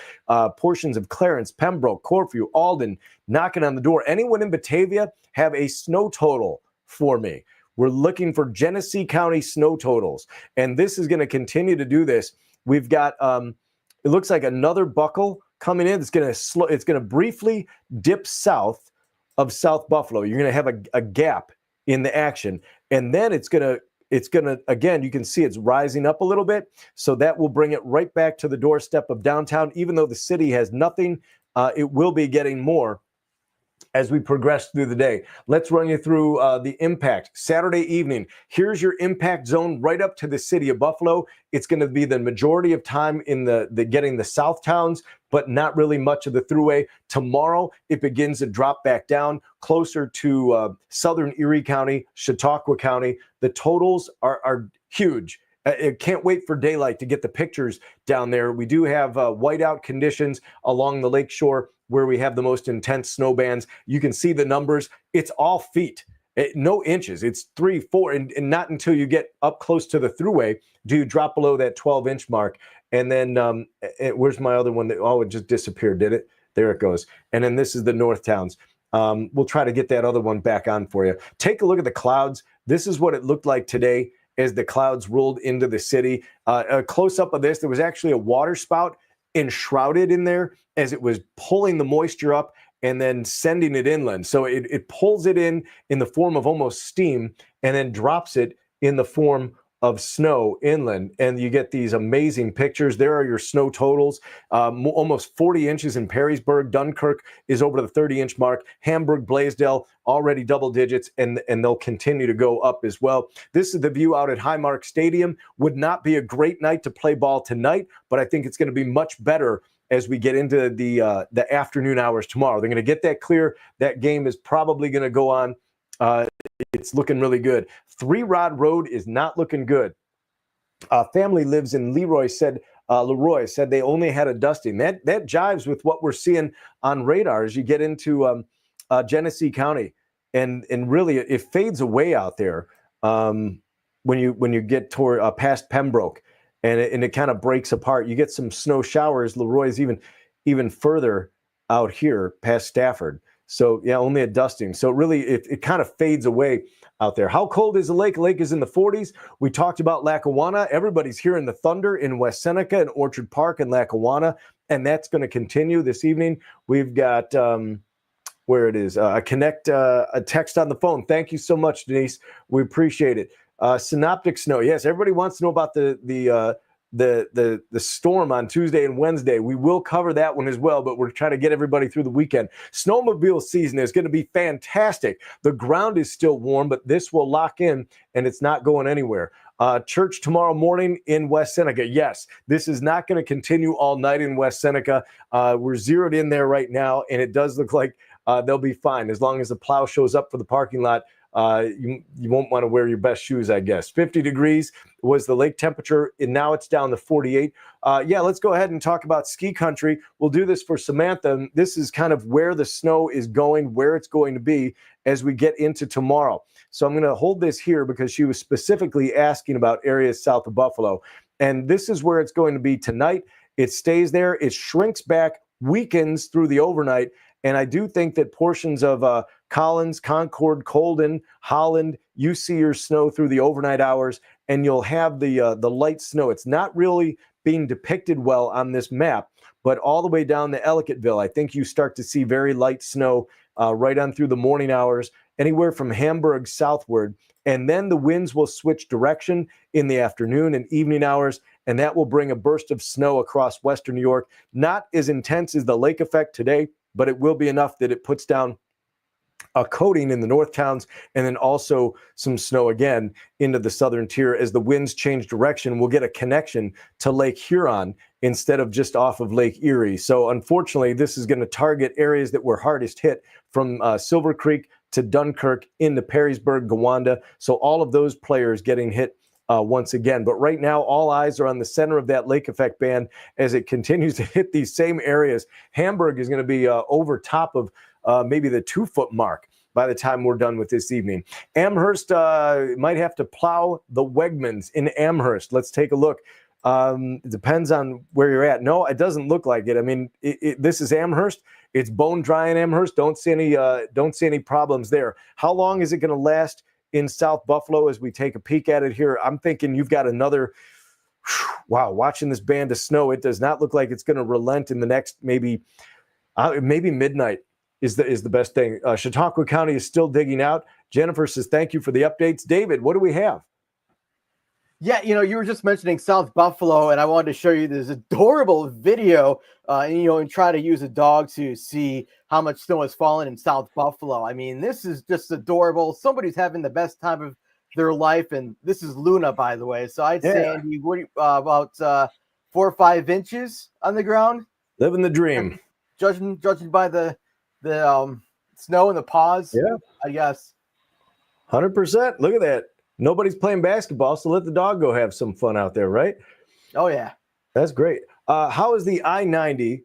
portions of Clarence, Pembroke, Corfu, Alden, knocking on the door. Anyone in Batavia have a snow total for me? We're looking for Genesee County snow totals, and this is going to continue to do this. We've got, it looks like another buckle coming in. It's going to briefly dip south of South Buffalo. You're going to have a gap in the action. And then it's going to, again, you can see it's rising up a little bit. So that will bring it right back to the doorstep of downtown. Even though the city has nothing, it will be getting more as we progress through the day. Let's run you through the impact. Saturday evening, here's your impact zone right up to the city of Buffalo. It's going to be the majority of time in the getting the south towns, but not really much of the thruway. Tomorrow, it begins to drop back down closer to southern Erie County, Chautauqua County. The totals are huge. I can't wait for daylight to get the pictures down there. We do have whiteout conditions along the lakeshore where we have the most intense snow bands. You can see the numbers. It's all feet. No inches. It's 3, 4, and not until you get up close to the thruway do you drop below that 12-inch mark. And then where's my other one? It just disappeared, did it? There it goes. And then this is the North Towns. We'll try to get that other one back on for you. Take a look at the clouds. This is what it looked like today as the clouds rolled into the city. A close-up of this, there was actually a water spout enshrouded in there as it was pulling the moisture up and then sending it inland. So it pulls it in the form of almost steam and then drops it in the form of snow inland, and you get these amazing pictures. There are your snow totals. Almost 40 inches in Perrysburg. Dunkirk is over the 30-inch mark. Hamburg, Blaisdell, already double digits, and they'll continue to go up as well. This is the view out at Highmark Stadium. Would not be a great night to play ball tonight, but I think it's going to be much better as we get into the afternoon hours tomorrow. They're going to get that clear. That game is probably going to go on. It's looking really good. Three Rod Road is not looking good. Family lives in Leroy said they only had a dusting. That jives with what we're seeing on radar as you get into Genesee County, and really it fades away out there when you get toward past Pembroke, and it kind of breaks apart. You get some snow showers. Leroy's even further out here past Stafford. So, yeah, only a dusting. So, really, it kind of fades away out there. How cold is the lake? The lake is in the 40s. We talked about Lackawanna. Everybody's hearing the thunder in West Seneca and Orchard Park and Lackawanna, and that's going to continue this evening. We've got, where it is, a text on the phone. Thank you so much, Denise. We appreciate it. Synoptic snow. Yes, everybody wants to know about the storm on Tuesday and Wednesday. We will cover that one as well, but we're trying to get everybody through the weekend. Snowmobile season is going to be fantastic. The ground is still warm, but this will lock in, and it's not going anywhere. Church tomorrow morning in West Seneca. Yes, this is not going to continue all night in West Seneca. We're zeroed in there right now, and it does look like they'll be fine as long as the plow shows up for the parking lot. You won't want to wear your best shoes, I guess. 50 degrees was the lake temperature, and now it's down to 48. Let's go ahead and talk about ski country. We'll do this for Samantha. This is kind of where the snow is going, where it's going to be as we get into tomorrow. So I'm going to hold this here because she was specifically asking about areas south of Buffalo. And this is where it's going to be tonight. It stays there. It shrinks back, weakens through the overnight. And I do think that portions of Collins, Concord, Colden, Holland, you see your snow through the overnight hours, and you'll have the light snow. It's not really being depicted well on this map, but all the way down to Ellicottville, I think you start to see very light snow right on through the morning hours, anywhere from Hamburg southward. And then the winds will switch direction in the afternoon and evening hours, and that will bring a burst of snow across western New York. Not as intense as the lake effect today, but it will be enough that it puts down a coating in the north towns, and then also some snow again into the southern tier. As the winds change direction, we'll get a connection to Lake Huron instead of just off of Lake Erie. So unfortunately, this is going to target areas that were hardest hit from Silver Creek to Dunkirk into Perrysburg, Gowanda. So all of those players getting hit once again. But right now, all eyes are on the center of that lake effect band as it continues to hit these same areas. Hamburg is going to be over top of maybe the 2-foot mark by the time we're done with this evening. Amherst might have to plow the Wegmans in Amherst. Let's take a look. It depends on where you're at. No, it doesn't look like it. I mean, this is Amherst. It's bone dry in Amherst. Don't see any problems there. How long is it going to last in South Buffalo as we take a peek at it here? I'm thinking you've got another, wow, watching this band of snow, it does not look like it's going to relent in the next maybe midnight is the best thing. Chautauqua County is still digging out. Jennifer says, thank you for the updates. David, what do we have? Yeah, you were just mentioning South Buffalo, and I wanted to show you this adorable video, and try to use a dog to see how much snow has fallen in South Buffalo. I mean, this is just adorable. Somebody's having the best time of their life, and this is Luna, by the way. So I'd say, Andy, about 4 or 5 inches on the ground. Living the dream. Judging by the snow and the paws. Yeah, I guess. 100%. Look at that. Nobody's playing basketball, so let the dog go have some fun out there, right? Oh, yeah. That's great. How is the I-90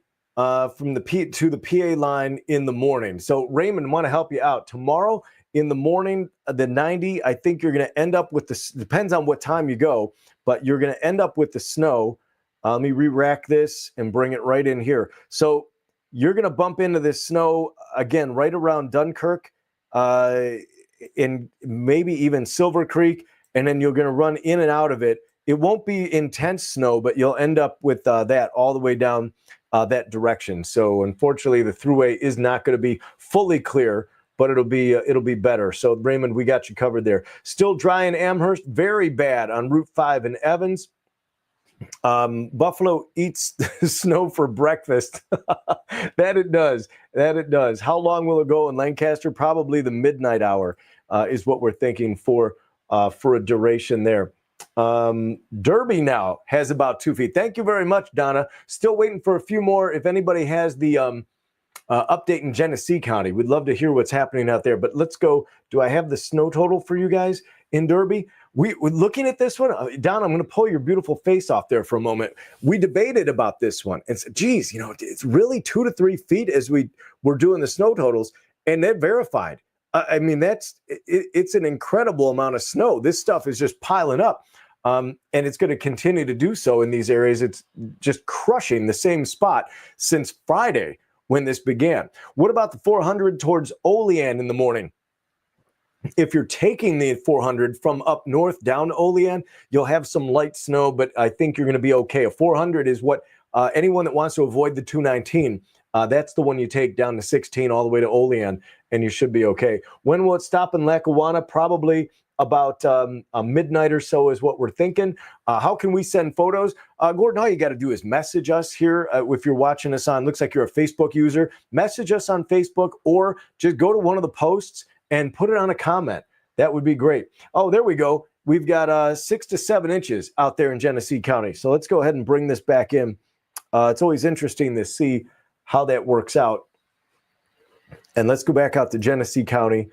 from the to the PA line in the morning? So Raymond, want to help you out. Tomorrow in the morning, the 90, I think you're going to end up with the, depends on what time you go, but you're going to end up with the snow. Let me re-rack this and bring it right in here. So you're going to bump into this snow again right around Dunkirk, in maybe even Silver Creek, and then you're going to run in and out of it. It won't be intense snow, but you'll end up with that all the way down that direction. So unfortunately, the thruway is not going to be fully clear, but it'll be better. So Raymond, we got you covered there. Still dry in Amherst, very bad on Route 5 in Evans. Buffalo eats snow for breakfast. That it does. How long will it go in Lancaster? Probably the midnight hour is what we're thinking for a duration there. Derby now has about 2 feet. Thank you very much, Donna. Still waiting for a few more. If anybody has the update in Genesee County, we'd love to hear what's happening out there. But let's go. Do I have the snow total for you guys in Derby? We're looking at this one. Donna, I'm going to pull your beautiful face off there for a moment. We debated about this one and said, geez, it's really 2 to 3 feet as we were doing the snow totals, and that verified. I mean, it's an incredible amount of snow. This stuff is just piling up. And it's going to continue to do so in these areas. It's just crushing the same spot since Friday when this began. What about the 400 towards Olean in the morning? If you're taking the 400 from up north down to Olean, you'll have some light snow, but I think you're going to be okay. A 400 is what anyone that wants to avoid the 219, that's the one you take down to 16 all the way to Olean, and you should be okay. When will it stop in Lackawanna? Probably about a midnight or so is what we're thinking. How can we send photos? Gordon, all you got to do is message us here. If you're watching us on, looks like you're a Facebook user, message us on Facebook, or just go to one of the posts and put it on a comment. That would be great. Oh, there we go. We've got 6 to 7 inches out there in Genesee County. So let's go ahead and bring this back in. It's always interesting to see how that works out. And let's go back out to Genesee County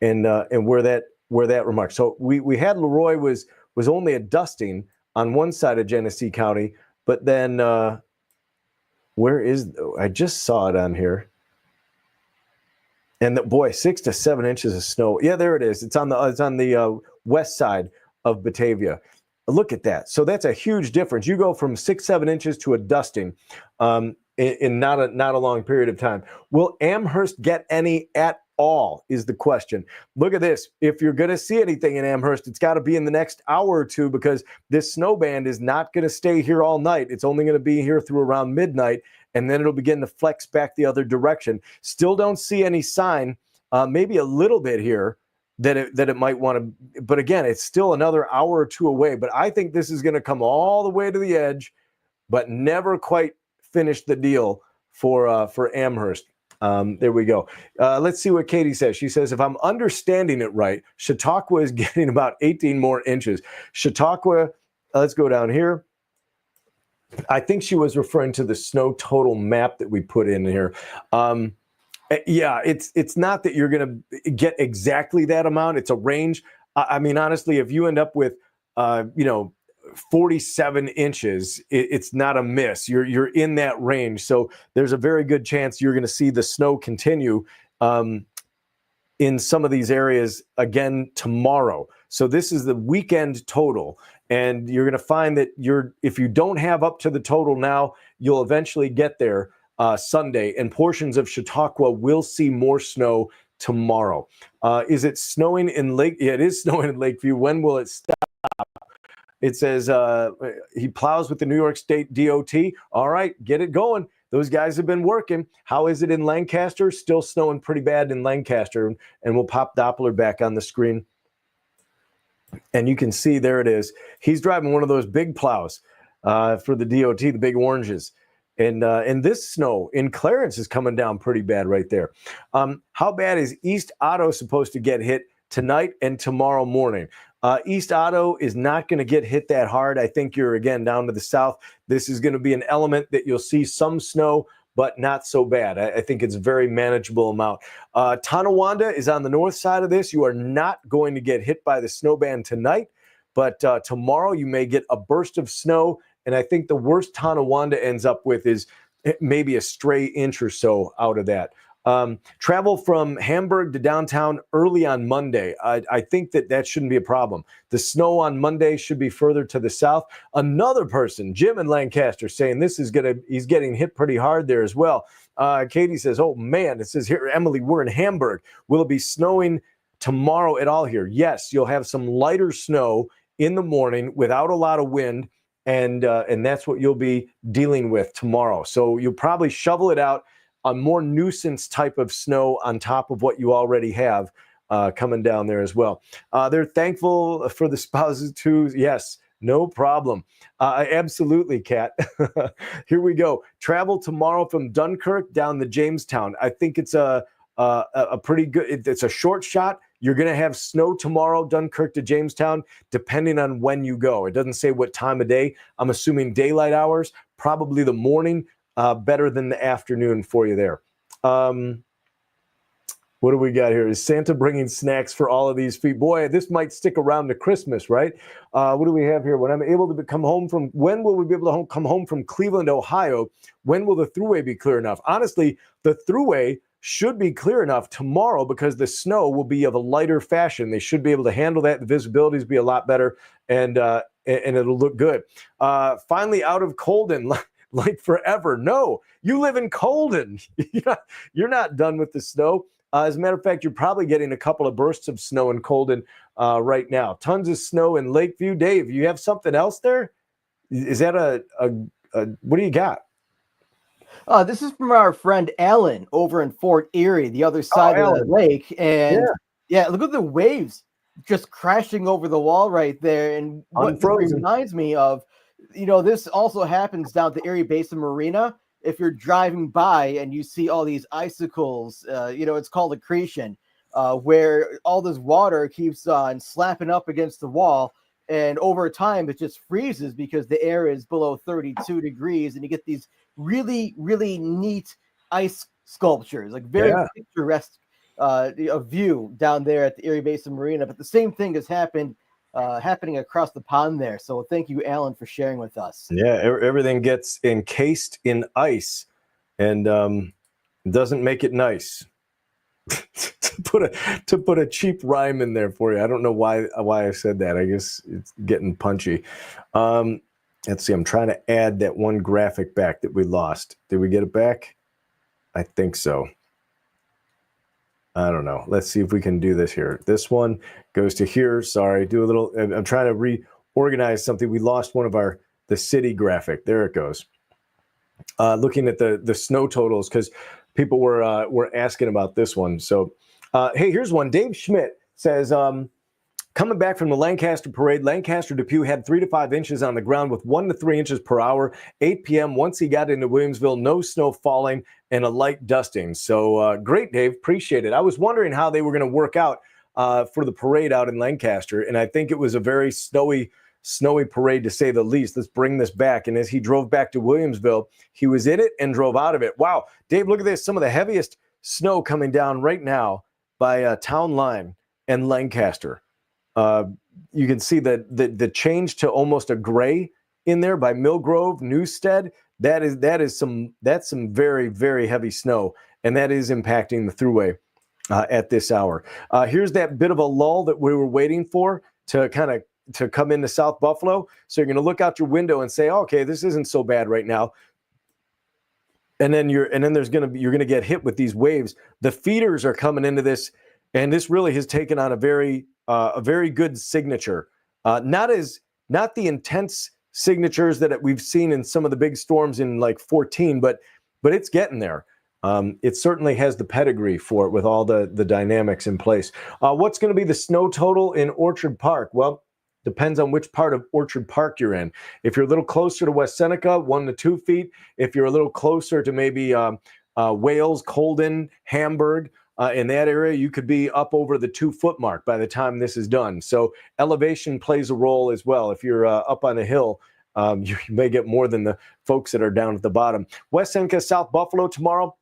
and where that remark. So we had Leroy was only a dusting on one side of Genesee County, but then where is, I just saw it on here. And boy, 6 to 7 inches of snow. Yeah, there it is. It's on the west side of Batavia. Look at that. So that's a huge difference. You go from 6-7 inches to a dusting in not a long period of time. Will Amherst get any at all is the question. Look at this. If you're going to see anything in Amherst, it's got to be in the next hour or two, because this snow band is not going to stay here all night. It's only going to be here through around midnight, and then it'll begin to flex back the other direction. Still don't see any sign, maybe a little bit here, that it might want to, but again, it's still another hour or two away. But I think this is going to come all the way to the edge, but never quite finish the deal for Amherst. There we go. Let's see what Katie says. She says, if I'm understanding it right, Chautauqua is getting about 18 more inches. Chautauqua, let's go down here. I think she was referring to the snow total map that we put in here. Yeah, it's not that you're going to get exactly that amount. It's a range. I mean, honestly, if you end up with, 47 inches, it's not a miss. You're in that range. So there's a very good chance you're going to see the snow continue in some of these areas again tomorrow. So this is the weekend total. And you're going to find that if you don't have up to the total now, you'll eventually get there Sunday. And portions of Chautauqua will see more snow tomorrow. Is it snowing in Lake? Yeah, it is snowing in Lakeview. When will it stop? It says he plows with the New York State DOT. All right, get it going. Those guys have been working. How is it in Lancaster? Still snowing pretty bad in Lancaster. And we'll pop Doppler back on the screen. And you can see there it is. He's driving one of those big plows for the DOT, the big oranges. And this snow in Clarence is coming down pretty bad right there. How bad is East Otto supposed to get hit tonight and tomorrow morning? East Otto is not going to get hit that hard. I think you're, again, down to the south. This is going to be an element that you'll see some snow, but not so bad. I think it's a very manageable amount. Tonawanda is on the north side of this. You are not going to get hit by the snow band tonight, but tomorrow you may get a burst of snow. And I think the worst Tonawanda ends up with is maybe a stray inch or so out of that. Travel from Hamburg to downtown early on Monday. I think that shouldn't be a problem. The snow on Monday should be further to the south. Another person, Jim in Lancaster, saying he's getting hit pretty hard there as well. Katie says, oh man, it says here, Emily, we're in Hamburg. Will it be snowing tomorrow at all here? Yes, you'll have some lighter snow in the morning without a lot of wind. And that's what you'll be dealing with tomorrow. So you'll probably shovel it out, a more nuisance type of snow on top of what you already have coming down there as well. They're thankful for the spouses too. Yes, no problem. Absolutely, Kat. Here we go. Travel tomorrow from Dunkirk down to Jamestown. I think it's a pretty good. It's a short shot. You're going to have snow tomorrow, Dunkirk to Jamestown, depending on when you go. It doesn't say what time of day. I'm assuming daylight hours, probably the morning, better than the afternoon for you there. What do we got here? Is Santa bringing snacks for all of these feet? Boy, this might stick around to Christmas, right? What do we have here? When I'm able to come home from, when will we be able to come home from Cleveland, Ohio? When will the thruway be clear enough? Honestly, the thruway should be clear enough tomorrow because the snow will be of a lighter fashion. They should be able to handle that. The visibility will be a lot better, and it'll look good. Finally, out of Colden, like forever. No, you live in Colden. You're not done with the snow. As a matter of fact, you're probably getting a couple of bursts of snow in Colden right now. Tons of snow in Lakeview. Dave, you have something else there? Is that what do you got? This is from our friend Alan over in Fort Erie, the other side of the lake. And yeah, look at the waves just crashing over the wall right there. And what reminds me of, this also happens down at the Erie Basin Marina. If you're driving by and you see all these icicles, it's called accretion, where all this water keeps on slapping up against the wall. And over time, it just freezes because the air is below 32 degrees. And you get these really, really neat ice sculptures, like very picturesque view down there at the Erie Basin Marina. But the same thing has happening across the pond there. So thank you, Alan, for sharing with us. Yeah, everything gets encased in ice and doesn't make it nice. to put a cheap rhyme in there for you. I don't know why I said that. I guess it's getting punchy. Let's see. I'm trying to add that one graphic back that we lost. Did we get it back? I think so. I don't know. Let's see if we can do this here. This one goes to here. Sorry. I'm trying to reorganize something. We lost one of the city graphic. There it goes. Looking at the snow totals because people were asking about this one. So, hey, here's one. Dave Schmidt says, coming back from the Lancaster parade, Lancaster Depew had 3 to 5 inches on the ground with 1 to 3 inches per hour. 8 p.m. Once he got into Williamsville, no snow falling and a light dusting. So great, Dave. Appreciate it. I was wondering how they were going to work out for the parade out in Lancaster, and I think it was a very snowy parade to say the least. Let's bring this back. And as he drove back to Williamsville, he was in it and drove out of it. Wow. Dave, look at this. Some of the heaviest snow coming down right now by Town Line and Lancaster. You can see the change to almost a gray in there by Millgrove, Newstead. That's some very, very heavy snow, and that is impacting the thruway at this hour. Here's that bit of a lull that we were waiting for to come into South Buffalo. So you're going to look out your window and say, okay, this isn't so bad right now. And then you're going to get hit with these waves. The feeders are coming into this, and this really has taken on a very good signature. Not the intense signatures that we've seen in some of the big storms in like 14, but it's getting there. It certainly has the pedigree for it with all the dynamics in place. What's going to be the snow total in Orchard Park? Well, depends on which part of Orchard Park you're in. If you're a little closer to West Seneca, 1 to 2 feet. If you're a little closer to maybe Wales, Colden, Hamburg, in that area, you could be up over the 2-foot mark by the time this is done. So elevation plays a role as well. If you're up on a hill, You may get more than the folks that are down at the bottom. West Seneca, South Buffalo tomorrow.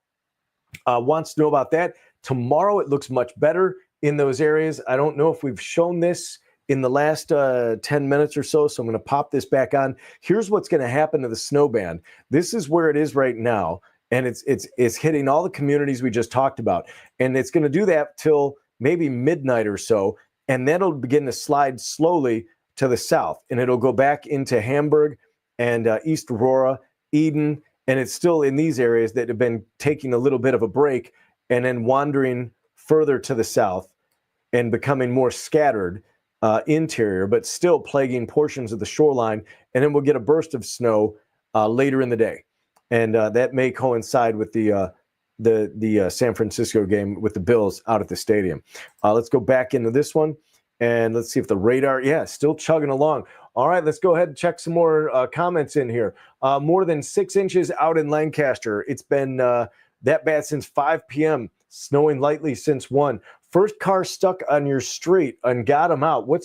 Wants to know about that. Tomorrow it looks much better in those areas. I don't know if we've shown this in the last 10 minutes or so, so I'm going to pop this back on. Here's what's going to happen to the snow band. This is where it is right now, and it's hitting all the communities we just talked about, and it's going to do that till maybe midnight or so, and then it'll begin to slide slowly to the south, and it'll go back into Hamburg and East Aurora, Eden, and it's still in these areas that have been taking a little bit of a break and then wandering further to the south and becoming more scattered interior, but still plaguing portions of the shoreline. And then we'll get a burst of snow later in the day. And that may coincide with the San Francisco game with the Bills out at the stadium. Let's go back into this one. And let's see if the radar, still chugging along. All right, let's go ahead and check some more comments in here. More than 6 inches out in Lancaster. It's been that bad since 5 p.m., snowing lightly since 1. First car stuck on your street and got them out. What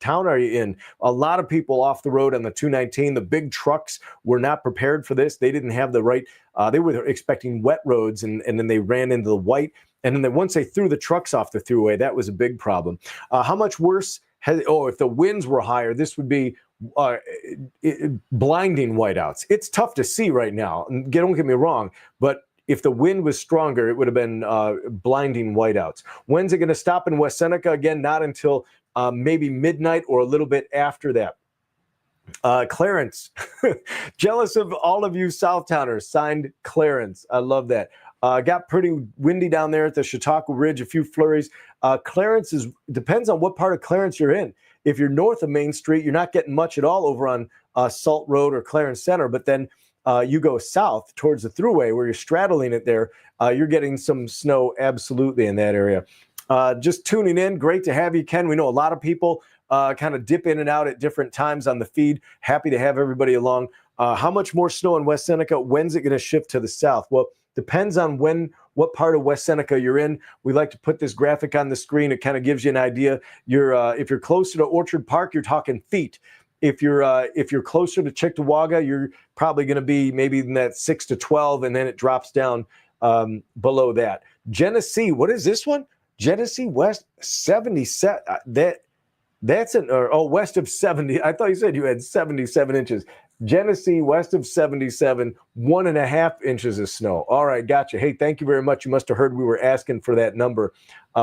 town are you in? A lot of people off the road on the 219. The big trucks were not prepared for this. They didn't have the right, they were expecting wet roads, and then they ran into the white. And then once they threw the trucks off the thruway, that was a big problem. How much worse? If the winds were higher, this would be blinding whiteouts. It's tough to see right now. Don't get me wrong, but if the wind was stronger, it would have been blinding whiteouts. When's it going to stop in West Seneca? Again, not until maybe midnight or a little bit after that. Clarence, jealous of all of you Southtowners, signed Clarence. I love that. Got pretty windy down there at the Chautauqua Ridge, a few flurries. Clarence depends on what part of Clarence you're in. If you're north of Main Street, you're not getting much at all over on Salt Road or Clarence Center, but then you go south towards the thruway where you're straddling it there, you're getting some snow absolutely in that area. Just tuning in, great to have you, Ken. We know a lot of people kind of dip in and out at different times on the feed. Happy to have everybody along. How much more snow in West Seneca? When's it going to shift to the south? Well, depends on what part of West Seneca you're in. We like to put this graphic on the screen. It kind of gives you an idea. If you're closer to Orchard Park, you're talking feet. If you're closer to Cheektowaga, you're probably going to be maybe in that 6 to 12, and then it drops down below that. Genesee, what is this one? Genesee West 77. West of 70. I thought you said you had 77 inches. Genesee west of 77, 1.5 inches of snow. All right, gotcha. Hey, thank you very much. You must have heard we were asking for that number.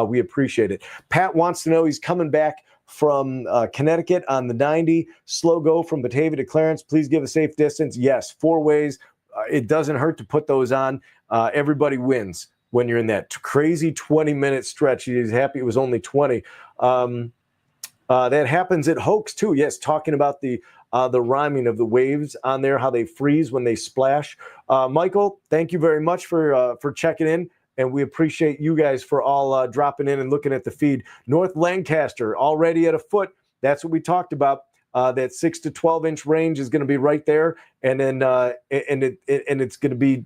We appreciate it. Pat wants to know, he's coming back from Connecticut on the 90. Slow go from Batavia to Clarence. Please give a safe distance. Yes, 4 ways. It doesn't hurt to put those on. Everybody wins when you're in that crazy 20-minute stretch. He's happy it was only 20. That happens at Hoax too. Yes, talking about the rhyming of the waves on there, how they freeze when they splash. Michael, thank you very much for checking in, and we appreciate you guys for all dropping in and looking at the feed. North Lancaster already at a foot. That's what we talked about. That 6 to 12 inch range is going to be right there, and then it's going to be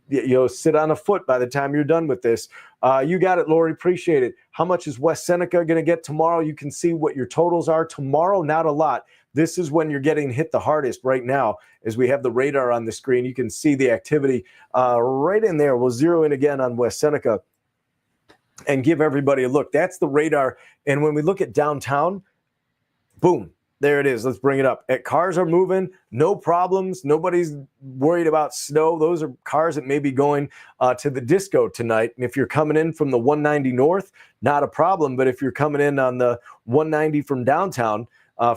sit on a foot by the time you're done with this. You got it, Lori. Appreciate it. How much is West Seneca going to get tomorrow? You can see what your totals are tomorrow. Not a lot. This is when you're getting hit the hardest right now, as we have the radar on the screen. You can see the activity right in there. We'll zero in again on West Seneca and give everybody a look. That's the radar. And when we look at downtown, boom. There it is. Let's bring it up. Cars are moving, no problems. Nobody's worried about snow. Those are cars that may be going to the disco tonight. And if you're coming in from the 190 north, not a problem. But if you're coming in on the 190 from downtown,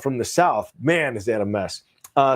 from the south, man, is that a mess.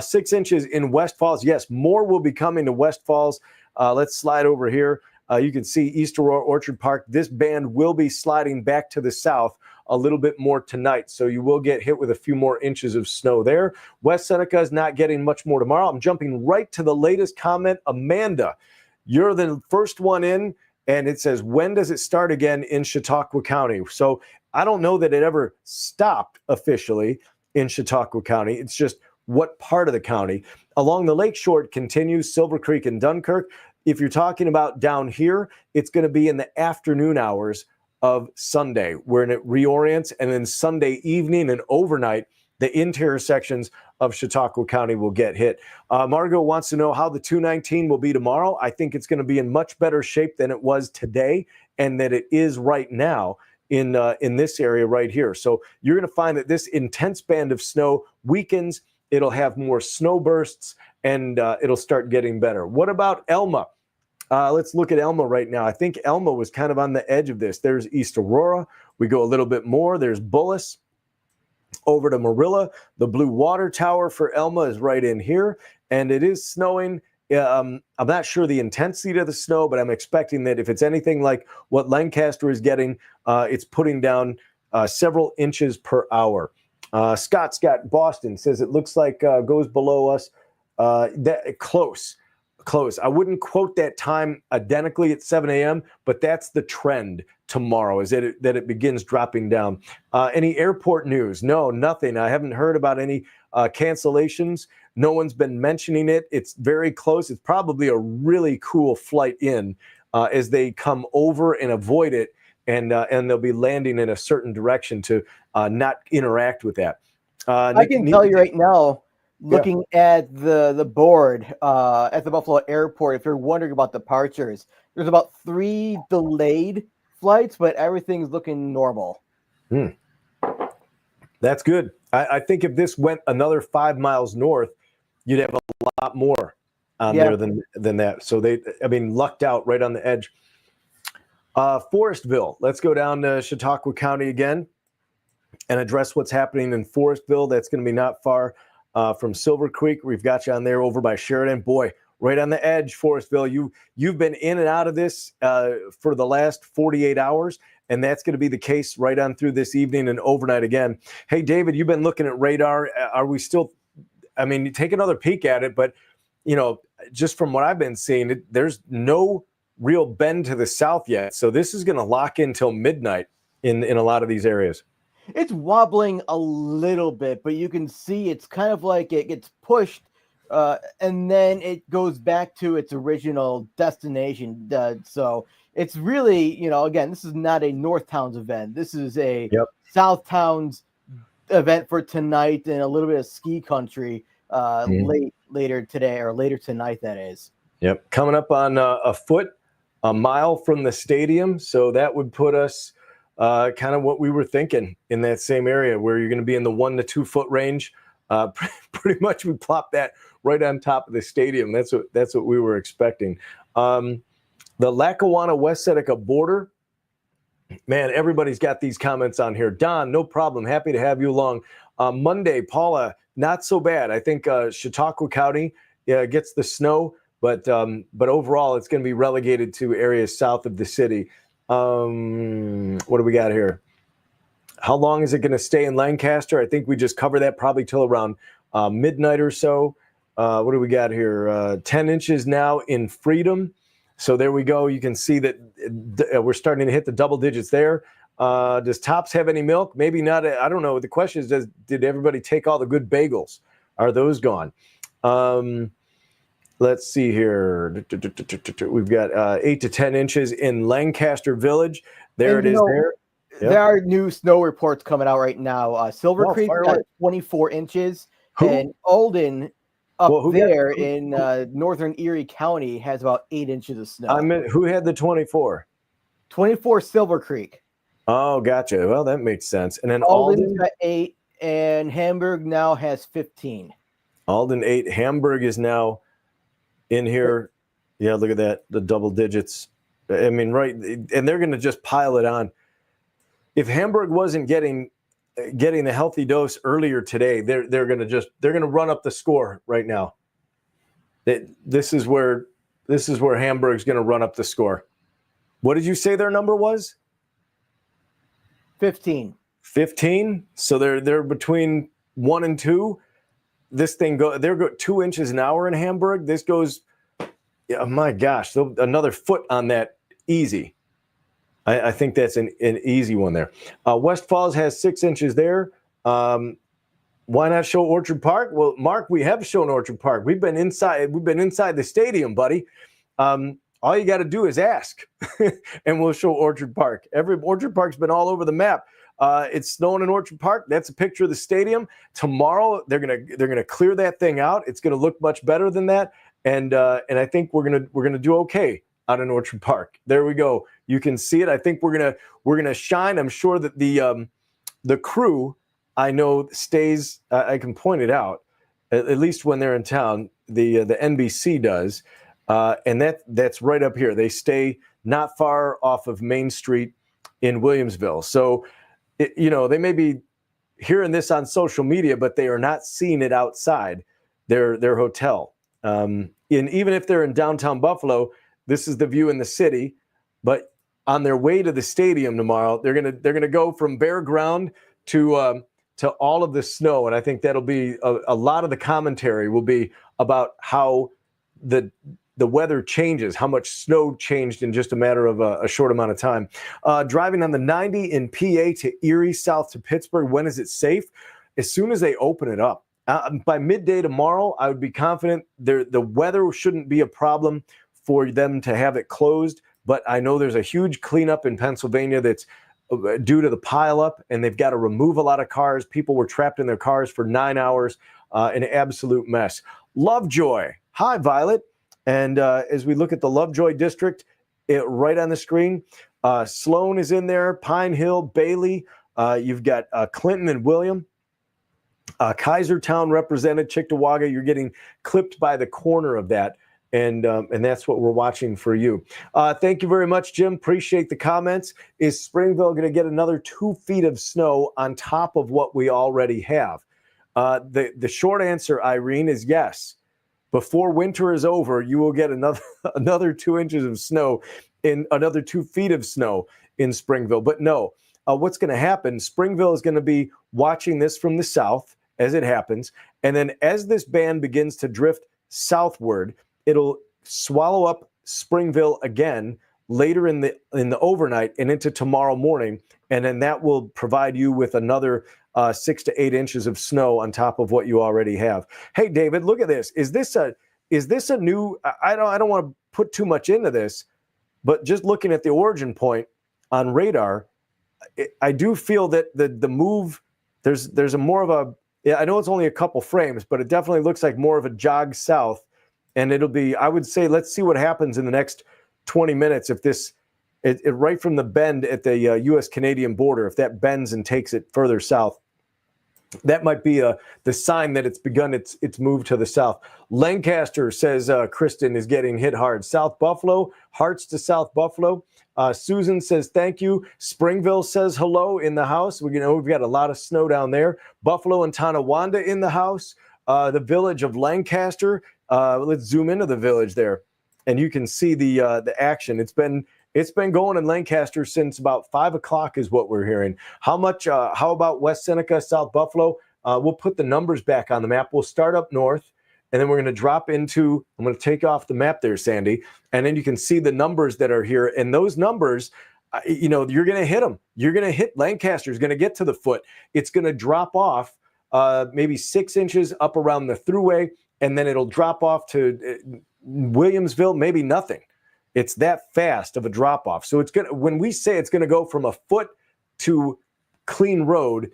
6 inches in West Falls. Yes, more will be coming to West Falls. Let's slide over here. You can see East Aurora, Orchard Park. This band will be sliding back to the south a little bit more tonight, so you will get hit with a few more inches of snow there. West Seneca is not getting much more tomorrow. I'm jumping right to the latest comment. Amanda, you're the first one in, and it says, when does it start again in Chautauqua County? So I don't know that it ever stopped officially in Chautauqua County. It's just what part of the county. Along the lakeshore, it continues, Silver Creek and Dunkirk. If you're talking about down here, it's going to be in the afternoon hours of Sunday, where it reorients, and then Sunday evening and overnight, the interior sections of Chautauqua County will get hit. Margot wants to know how the 219 will be tomorrow. I think it's going to be in much better shape than it was today and that it is right now in this area right here. So you're going to find that this intense band of snow weakens. It'll have more snow bursts, and it'll start getting better. What about Elma? Let's look at Elma right now. I think Elma was kind of on the edge of this. There's East Aurora. We go a little bit more. There's Bullis. Over to Marilla. The Blue Water Tower for Elma is right in here, and it is snowing. I'm not sure the intensity of the snow, but I'm expecting that if it's anything like what Lancaster is getting, it's putting down several inches per hour. Scott's got Boston, says it looks like goes below us. Close. I wouldn't quote that time identically at 7 a.m., but that's the trend tomorrow, is that it begins dropping down. Any airport news? No, nothing. I haven't heard about any cancellations. No one's been mentioning it. It's very close. It's probably a really cool flight in as they come over and avoid it, and they'll be landing in a certain direction to not interact with that. I can tell you right now, looking at the board at the Buffalo Airport, if you're wondering about departures, there's about 3 delayed flights, but everything's looking normal. That's good. I think if this went another 5 miles north, you'd have a lot more on there than that. So lucked out right on the edge. Forestville. Let's go down to Chautauqua County again and address what's happening in Forestville. That's going to be not far from Silver Creek. We've got you on there over by Sheridan. Boy, right on the edge, Forestville. You've been in and out of this for the last 48 hours, and that's going to be the case right on through this evening and overnight again. Hey, David, you've been looking at radar. Are we still – take another peek at it, but, just from what I've been seeing, there's no real bend to the south yet. So this is going to lock in till midnight in a lot of these areas. It's wobbling a little bit, but you can see it's kind of like it gets pushed and then it goes back to its original destination. So it's really, again, this is not a North Towns event. This is a South Towns event for tonight and a little bit of ski country later today or later tonight, that is. Yep. Coming up on a mile from the stadium. So that would put us kind of what we were thinking in that same area where you're going to be in the 1 to 2 foot range. Pretty much we plopped that right on top of the stadium. That's what we were expecting. The Lackawanna West Seneca border. Man, everybody's got these comments on here. Don, no problem. Happy to have you along. Monday, Paula, not so bad. I think Chautauqua County gets the snow, but overall it's going to be relegated to areas south of the city. What do we got here? How long is it going to stay in Lancaster? I think we just covered that probably till around midnight or so. What do we got here? 10 inches now in Freedom. So there we go. You can see that we're starting to hit the double digits there. Does Tops have any milk? Maybe not. I don't know. The question is, did everybody take all the good bagels? Are those gone? Let's see here. We've got 8 to 10 inches in Lancaster Village. There it is there. Yep. There are new snow reports coming out right now. Silver Creek got 24 inches. And Alden there in northern Erie County has about 8 inches of snow. Who had the 24? 24 Silver Creek. Oh, gotcha. Well, that makes sense. And then Alden's got 8, and Hamburg now has 15. Alden 8. Hamburg is now in here. Yeah, look at that. The double digits. Right. And they're going to just pile it on. If Hamburg wasn't getting the healthy dose earlier today, they're going to run up the score right now. This is where Hamburg's going to run up the score. What did you say their number was? 15. 15. So they're between 1 and 2. This thing they're 2 inches an hour in Hamburg. This goes, my gosh, another foot on that easy. I think that's an easy one there. West Falls has 6 inches there. Why not show Orchard Park? Well, Mark, we have shown Orchard Park. We've been inside the stadium, buddy. All you got to do is ask, and we'll show Orchard Park. Orchard Park's been all over the map. It's snowing in Orchard Park. That's a picture of the stadium. Tomorrow they're gonna clear that thing out. It's gonna look much better than that, and I think we're gonna do okay out in Orchard Park. There we go. You can see it. I think we're gonna shine. I'm sure that the crew, I know, stays. I can point it out at least when they're in town. The NBC does, and that's right up here. They stay not far off of Main Street in Williamsville. So, they may be hearing this on social media, but they are not seeing it outside their hotel. And even if they're in downtown Buffalo, this is the view in the city. But on their way to the stadium tomorrow, they're gonna go from bare ground to all of the snow, and I think that'll be a lot of the commentary will be about how the weather changes, how much snow changed in just a matter of a short amount of time. Driving on the 90 in PA to Erie, south to Pittsburgh, when is it safe? As soon as they open it up. By midday tomorrow, I would be confident the weather shouldn't be a problem for them to have it closed, but I know there's a huge cleanup in Pennsylvania that's due to the pileup, and they've got to remove a lot of cars. People were trapped in their cars for 9 hours, an absolute mess. Lovejoy. Hi, Violet. And as we look at the Lovejoy district, right on the screen, Sloan is in there, Pine Hill, Bailey. You've got Clinton and William. Kaisertown represented, Cheektowaga. You're getting clipped by the corner of that. And that's what we're watching for you. Thank you very much, Jim. Appreciate the comments. Is Springville going to get another 2 feet of snow on top of what we already have? The short answer, Irene, is yes. Before winter is over, you will get another 2 inches of snow, another 2 feet of snow in Springville. But no, what's going to happen, Springville is going to be watching this from the south as it happens. And then as this band begins to drift southward, it'll swallow up Springville again later in the overnight and into tomorrow morning. And then that will provide you with another 6 to 8 inches of snow on top of what you already have. Hey, David, look at this. Is this a new? I don't want to put too much into this, but just looking at the origin point on radar, I do feel that the move there's a more of a. I know it's only a couple frames, but it definitely looks like more of a jog south, and it'll be. I would say let's see what happens in the next 20 minutes if this. Right from the bend at the U.S.-Canadian border, if that bends and takes it further south, that might be the sign that it's begun its move to the south. Lancaster says Kristen is getting hit hard. South Buffalo, hearts to South Buffalo. Susan says thank you. Springville says hello in the house. We've got a lot of snow down there. Buffalo and Tonawanda in the house. The village of Lancaster. Let's zoom into the village there, and you can see the action. It's been going in Lancaster since about 5 o'clock is what we're hearing. How about West Seneca, South Buffalo? We'll put the numbers back on the map. We'll start up north, and then we're going to drop into, I'm going to take off the map there, Sandy, and then you can see the numbers that are here. And those numbers, you're going to hit them. You're going to hit Lancaster. Is going to get to the foot. It's going to drop off maybe 6 inches up around the thruway, and then it'll drop off to Williamsville, maybe nothing. It's that fast of a drop off. So when we say it's going to go from a foot to clean road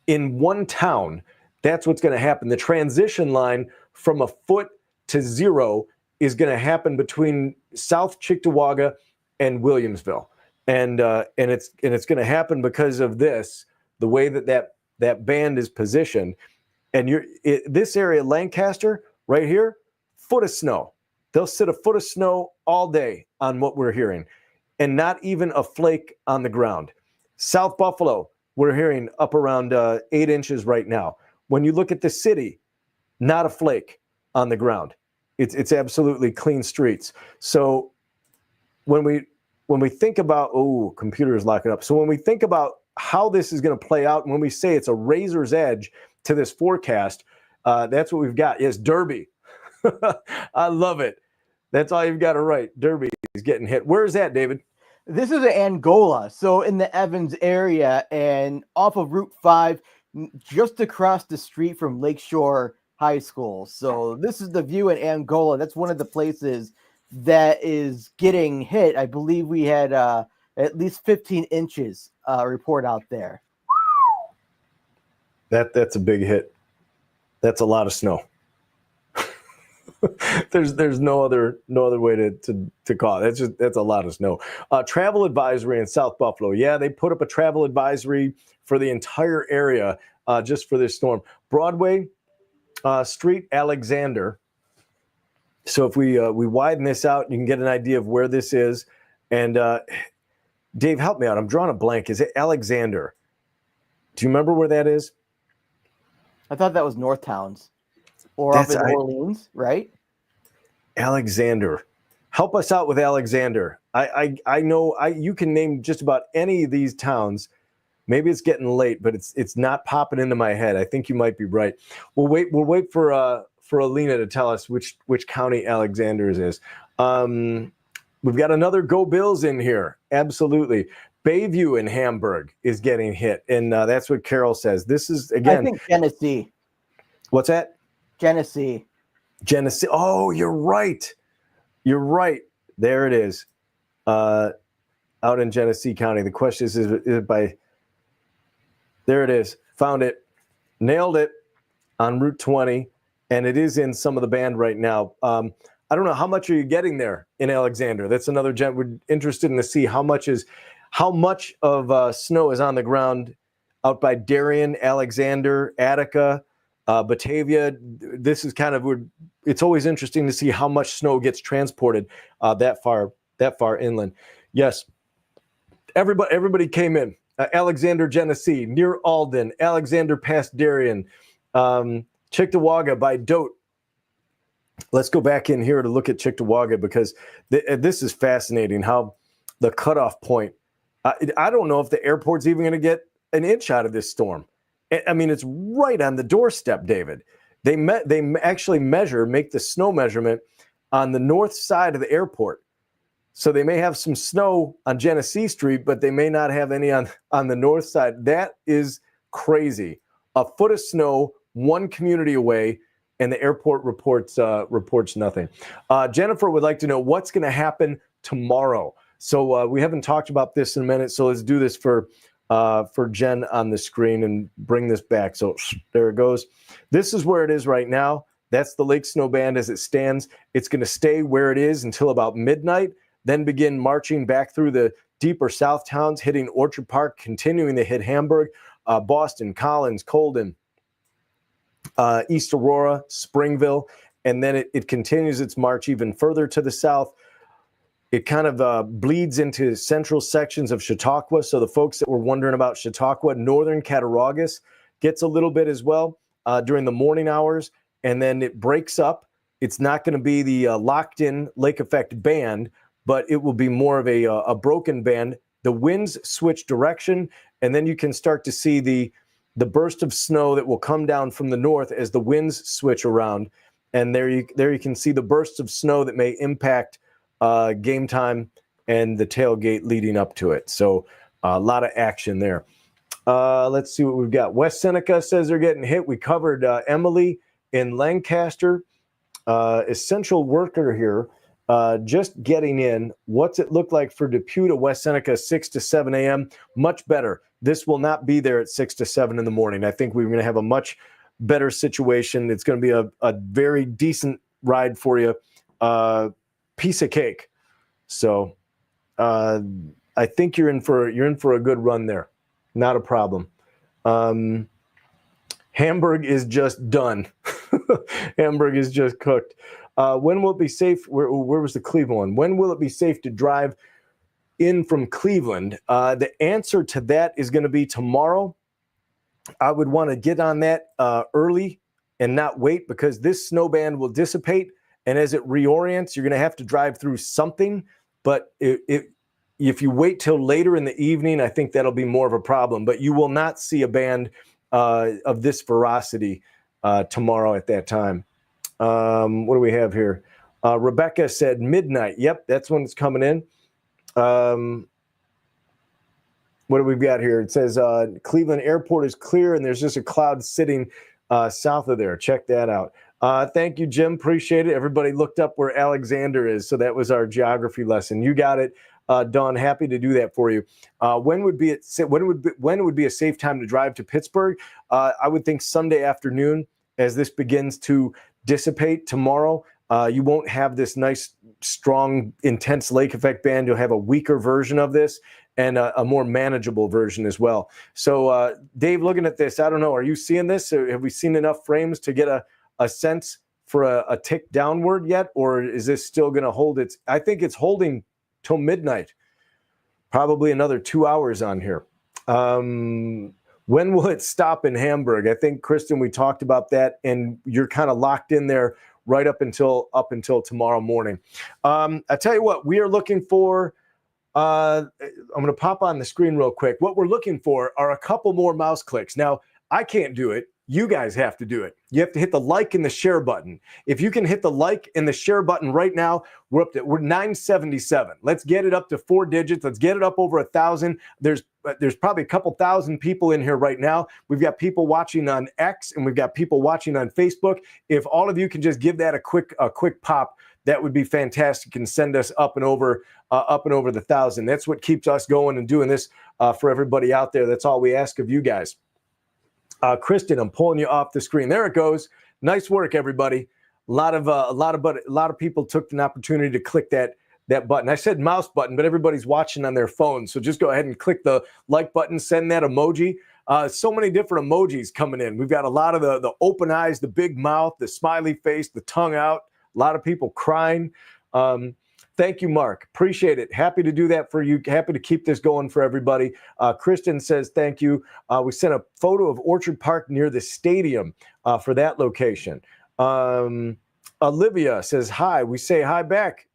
in one town, that's what's going to happen. The transition line from a foot to zero is going to happen between South Cheektowaga and Williamsville. And it's going to happen because of this, the way that band is positioned. And this area, Lancaster, right here, foot of snow. They'll sit a foot of snow all day on what we're hearing, and not even a flake on the ground. South Buffalo, we're hearing up around 8 inches right now. When you look at the city, not a flake on the ground. It's absolutely clean streets. So when we think about, computer is locking up. So when we think about how this is going to play out, and when we say it's a razor's edge to this forecast, that's what we've got. Yes, Derby. I love it. That's all you've got to write. Derby is getting hit. Where is that, David? This is Angola, so in the Evans area and off of Route 5, just across the street from Lakeshore High School. So this is the view in Angola. That's one of the places that is getting hit. I believe we had at least 15 inches report out there. That's a big hit. That's a lot of snow. There's no other way to call it. That's a lot of snow. Travel advisory in South Buffalo. Yeah, they put up a travel advisory for the entire area just for this storm. Broadway Street, Alexander. So if we widen this out, you can get an idea of where this is. And Dave, help me out. I'm drawing a blank. Is it Alexander? Do you remember where that is? I thought that was North Towns or up in Orleans, right? Alexander. Help us out with Alexander. I know you can name just about any of these towns. Maybe it's getting late, but it's not popping into my head. I think you might be right. We'll wait for Alina to tell us which county Alexander's is. We've got another Go Bills in here. Absolutely. Bayview in Hamburg is getting hit, and that's what Carol says. This is, again, I think Genesee. What's that? Genesee. Oh, you're right. There it is. Out in Genesee County. The question is it by... There it is. Found it. Nailed it on Route 20, and it is in some of the band right now. I don't know, how much are you getting there in Alexander? That's another gent we're interested in to see how much of snow is on the ground out by Darien, Alexander, Attica, Batavia. This is kind of, it's always interesting to see how much snow gets transported that far inland. Yes, everybody came in. Alexander, Genesee, near Alden, Alexander past Darien, Cheektowaga by Dote. Let's go back in here to look at Cheektowaga because this is fascinating how the cutoff point. I don't know if the airport's even going to get an inch out of this storm. I mean, it's right on the doorstep, David. They actually make the snow measurement on the north side of the airport. So they may have some snow on Genesee Street, but they may not have any on the north side. That is crazy. A foot of snow, one community away, and the airport reports nothing. Jennifer would like to know what's going to happen tomorrow. So we haven't talked about this in a minute, so let's do this for Jen on the screen and bring this back. So there it goes. This is where it is right now. That's the Lake Snow Band as it stands. It's going to stay where it is until about midnight, then begin marching back through the deeper south towns, hitting Orchard Park, continuing to hit Hamburg, Boston, Collins, Colden, East Aurora, Springville, and then it continues its march even further to the south. It kind of bleeds into central sections of Chautauqua. So the folks that were wondering about Chautauqua, northern Cattaraugus gets a little bit as well during the morning hours, and then it breaks up. It's not going to be the locked-in lake effect band, but it will be more of a broken band. The winds switch direction, and then you can start to see the burst of snow that will come down from the north as the winds switch around. And there you can see the bursts of snow that may impact game time and the tailgate leading up to it. So a lot of action there. Let's see what we've got. West Seneca says they're getting hit. We covered Emily in Lancaster. Essential worker here. Just getting in. What's it look like for Deputa, West Seneca, 6 to 7 a.m.? Much better. This will not be there at 6 to 7 in the morning. I think we're going to have a much better situation. It's going to be a very decent ride for you. Piece of cake. So I think you're in for a good run there. Not a problem. Hamburg is just done. Hamburg is just cooked. When will it be safe? Where was the Cleveland one? When will it be safe to drive in from Cleveland? The answer to that is going to be tomorrow. I would want to get on that early and not wait because this snow band will dissipate. And as it reorients, you're going to have to drive through something. But if you wait till later in the evening, I think that'll be more of a problem. But you will not see a band of this ferocity tomorrow at that time. What do we have here? Rebecca said midnight. Yep, that's when it's coming in. What do we got here? It says Cleveland Airport is clear, and there's just a cloud sitting south of there. Check that out. Thank you, Jim. Appreciate it. Everybody looked up where Alexander is, so that was our geography lesson. You got it. Dawn, happy to do that for you. When would be a safe time to drive to Pittsburgh? I would think Sunday afternoon, as this begins to dissipate tomorrow. You won't have this nice, strong, intense lake effect band. You'll have a weaker version of this and a more manageable version as well. So, Dave, looking at this, I don't know, are you seeing this? Or have we seen enough frames to get a sense for a tick downward yet? Or is this still going to hold its? I think it's holding till midnight, probably another 2 hours on here. When will it stop in Hamburg? I think, Kristen, we talked about that, and you're kind of locked in there right up until tomorrow morning. I tell you what, we are looking for. I'm going to pop on the screen real quick. What we're looking for are a couple more mouse clicks. Now, I can't do it. You guys have to do it. You have to hit the like and the share button. If you can hit the like and the share button right now, we're 977. Let's get it up to 4 digits. Let's get it up over 1,000. There's probably a couple thousand people in here right now. We've got people watching on X and we've got people watching on Facebook. If all of you can just give that a quick pop, that would be fantastic and send us up and over the 1,000. That's what keeps us going and doing this for everybody out there. That's all we ask of you guys. Kristen, I'm pulling you off the screen. There it goes. Nice work, everybody. A lot of people took an opportunity to click that button. I said mouse button, but everybody's watching on their phone. So just go ahead and click the like button, send that emoji. So many different emojis coming in. We've got a lot of the open eyes, the big mouth, the smiley face, the tongue out. A lot of people crying. Thank you, Mark. Appreciate it. Happy to do that for you. Happy to keep this going for everybody. Kristen says thank you. We sent a photo of Orchard Park near the stadium for that location. Olivia says hi. We say hi back.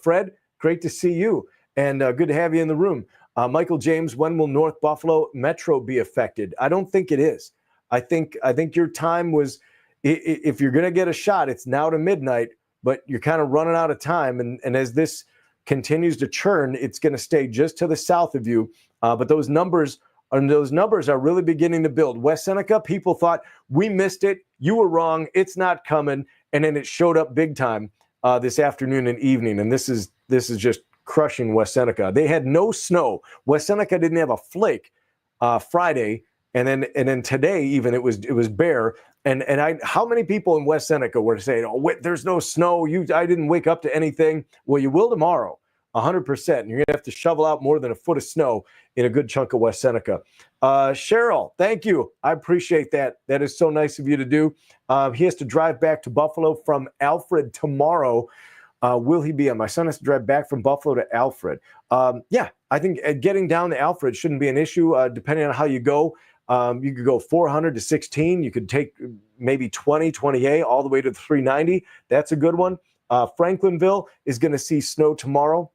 Fred, great to see you. And good to have you in the room. Michael James, when will North Buffalo Metro be affected? I don't think it is. I think your time was, if you're going to get a shot, it's now to midnight. But you're kind of running out of time. And as this continues to churn, it's going to stay just to the south of you. But those numbers are really beginning to build. West Seneca, people thought, we missed it. You were wrong. It's not coming. And then it showed up big time this afternoon and evening. And this is just crushing West Seneca. They had no snow. West Seneca didn't have a flake Friday. And then today, even it was bare. And how many people in West Seneca were saying, "Oh, wait, there's no snow. I didn't wake up to anything." Well, you will tomorrow, 100%. And you're gonna have to shovel out more than a foot of snow in a good chunk of West Seneca. Cheryl, thank you. I appreciate that. That is so nice of you to do. He has to drive back to Buffalo from Alfred tomorrow. Will he be on? My son has to drive back from Buffalo to Alfred. Yeah, I think getting down to Alfred shouldn't be an issue, depending on how you go. You could go 400 to 16. You could take maybe 20A all the way to the 390. That's a good one. Franklinville is going to see snow tomorrow.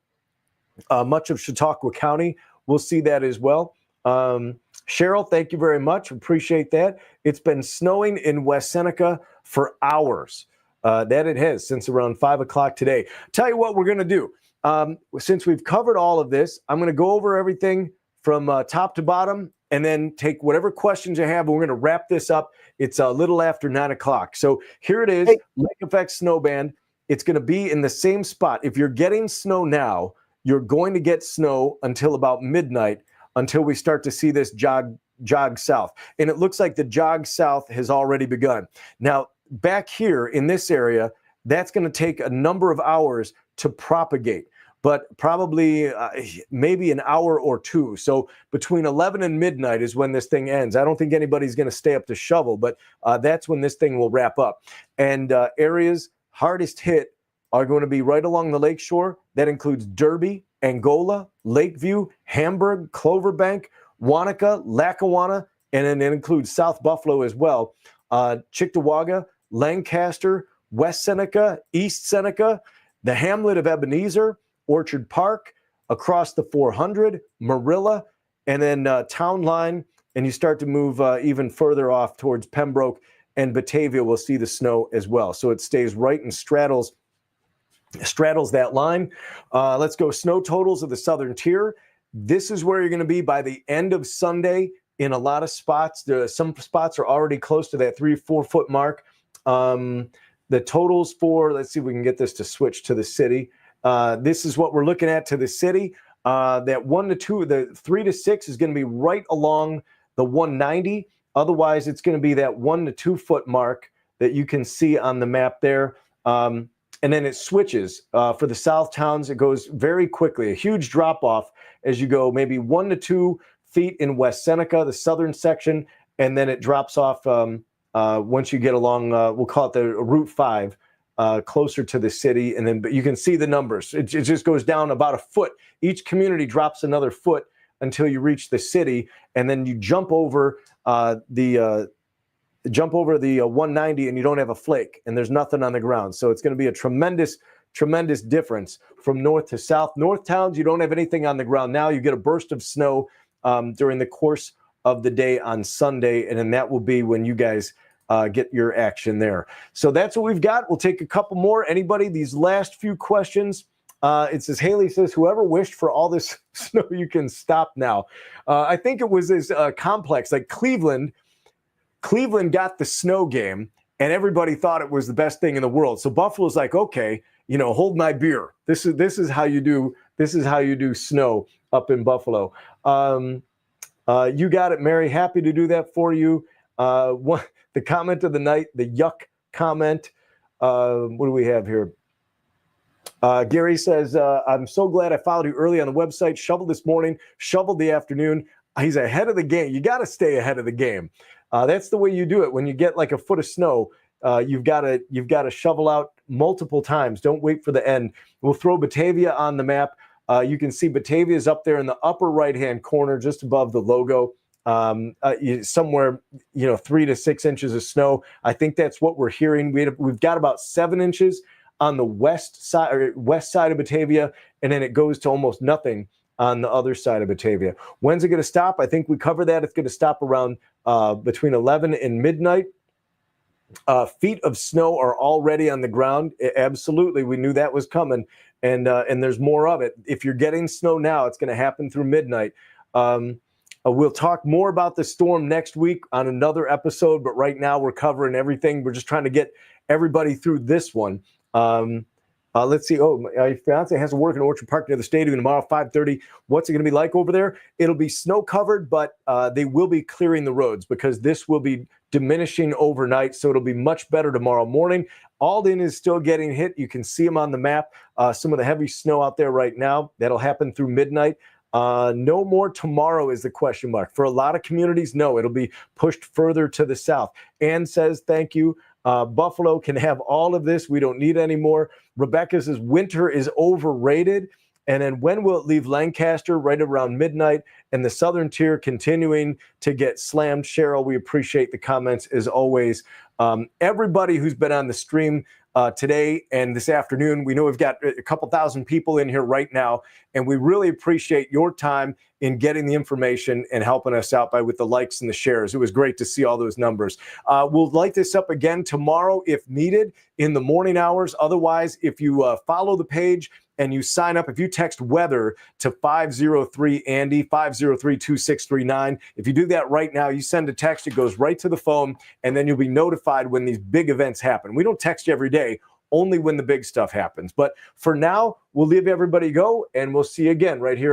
Much of Chautauqua County will see that as well. Cheryl, thank you very much. Appreciate that. It's been snowing in West Seneca for hours. That it has since around 5 o'clock today. Tell you what we're going to do. Since we've covered all of this, I'm going to go over everything from top to bottom and then take whatever questions you have. And we're going to wrap this up. It's a little after 9 o'clock. So here it is, Lake Effect Snow Band. It's going to be in the same spot. If you're getting snow now, you're going to get snow until about midnight, until we start to see this jog south. And it looks like the jog south has already begun. Now, back here in this area, that's going to take a number of hours to propagate, but probably maybe an hour or two. So between 11 and midnight is when this thing ends. I don't think anybody's going to stay up to shovel, but that's when this thing will wrap up. And areas hardest hit are going to be right along the lakeshore. That includes Derby, Angola, Lakeview, Hamburg, Cloverbank, Wanaka, Lackawanna, and then it includes South Buffalo as well. Cheektowaga, Lancaster, West Seneca, East Seneca, the hamlet of Ebenezer, Orchard Park, across the 400, Marilla, and then Town Line, and you start to move even further off towards Pembroke, and Batavia will see the snow as well. So it stays right and straddles that line. Let's go snow totals of the southern tier. This is where you're going to be by the end of Sunday in a lot of spots. Some spots are already close to that 3-4 foot mark. The totals for, let's see if we can get this to switch to the city. This is what we're looking at to the city. That 1 to 2, the 3 to 6 is going to be right along the 190. Otherwise, it's going to be that 1 to 2 foot mark that you can see on the map there. And then it switches. For the south towns, it goes very quickly, a huge drop off as you go maybe 1 to 2 feet in West Seneca, the southern section, and then it drops off once you get along, we'll call it the Route 5, closer to the city. And then but you can see the numbers. It just goes down about a foot. Each community drops another foot until you reach the city, and then you jump over the 190 and you don't have a flake and there's nothing on the ground. So it's going to be a tremendous difference from north to south. North towns, you don't have anything on the ground now. You get a burst of snow during the course of the day on Sunday, and then that will be when you guys get your action there. So that's what we've got. We'll take a couple more. Anybody, these last few questions. It says, Haley says, whoever wished for all this snow, you can stop now. I think it was this complex, like Cleveland got the snow game and everybody thought it was the best thing in the world. So Buffalo's like, okay, hold my beer. This is how you do snow up in Buffalo. You got it, Mary. Happy to do that for you. The comment of the night, the yuck comment. What do we have here? Gary says, I'm so glad I followed you early on the website. Shoveled this morning, shoveled the afternoon. He's ahead of the game. You got to stay ahead of the game. That's the way you do it. When you get like a foot of snow, you've got to shovel out multiple times. Don't wait for the end. We'll throw Batavia on the map. You can see Batavia is up there in the upper right-hand corner, just above the logo. Somewhere, 3 to 6 inches of snow. I think that's what we're hearing. We've got about 7 inches on the west side of Batavia, and then it goes to almost nothing on the other side of Batavia. When's it going to stop? I think we covered that. It's going to stop around between 11 and midnight. Feet of snow are already on the ground. Absolutely, we knew that was coming, and there's more of it. If you're getting snow now, it's going to happen through midnight. We'll talk more about the storm next week on another episode, but right now we're covering everything. We're just trying to get everybody through this one. Let's see. Oh, my fiance has to work in Orchard Park near the stadium tomorrow, 5:30. What's it going to be like over there? It'll be snow covered, but they will be clearing the roads because this will be diminishing overnight. So it'll be much better tomorrow morning. Alden is still getting hit. You can see them on the map. Some of the heavy snow out there right now. That'll happen through midnight. No more tomorrow is the question mark. For a lot of communities, no, it'll be pushed further to the south. Ann says, thank you. Buffalo can have all of this. We don't need any more. Rebecca says winter is overrated. And then when will it leave Lancaster? Right around midnight. And the southern tier continuing to get slammed. Cheryl, we appreciate the comments as always. Everybody who's been on the stream today and this afternoon, we know we've got a couple thousand people in here right now, and we really appreciate your time in getting the information and helping us out with the likes and the shares. It was great to see all those numbers. We'll light this up again tomorrow if needed in the morning hours. Otherwise, if you follow the page and you sign up, if you text weather to 503-ANDY, 503-2639, if you do that right now, you send a text, it goes right to the phone, and then you'll be notified when these big events happen. We don't text you every day, only when the big stuff happens. But for now, we'll leave everybody go, and we'll see you again right here on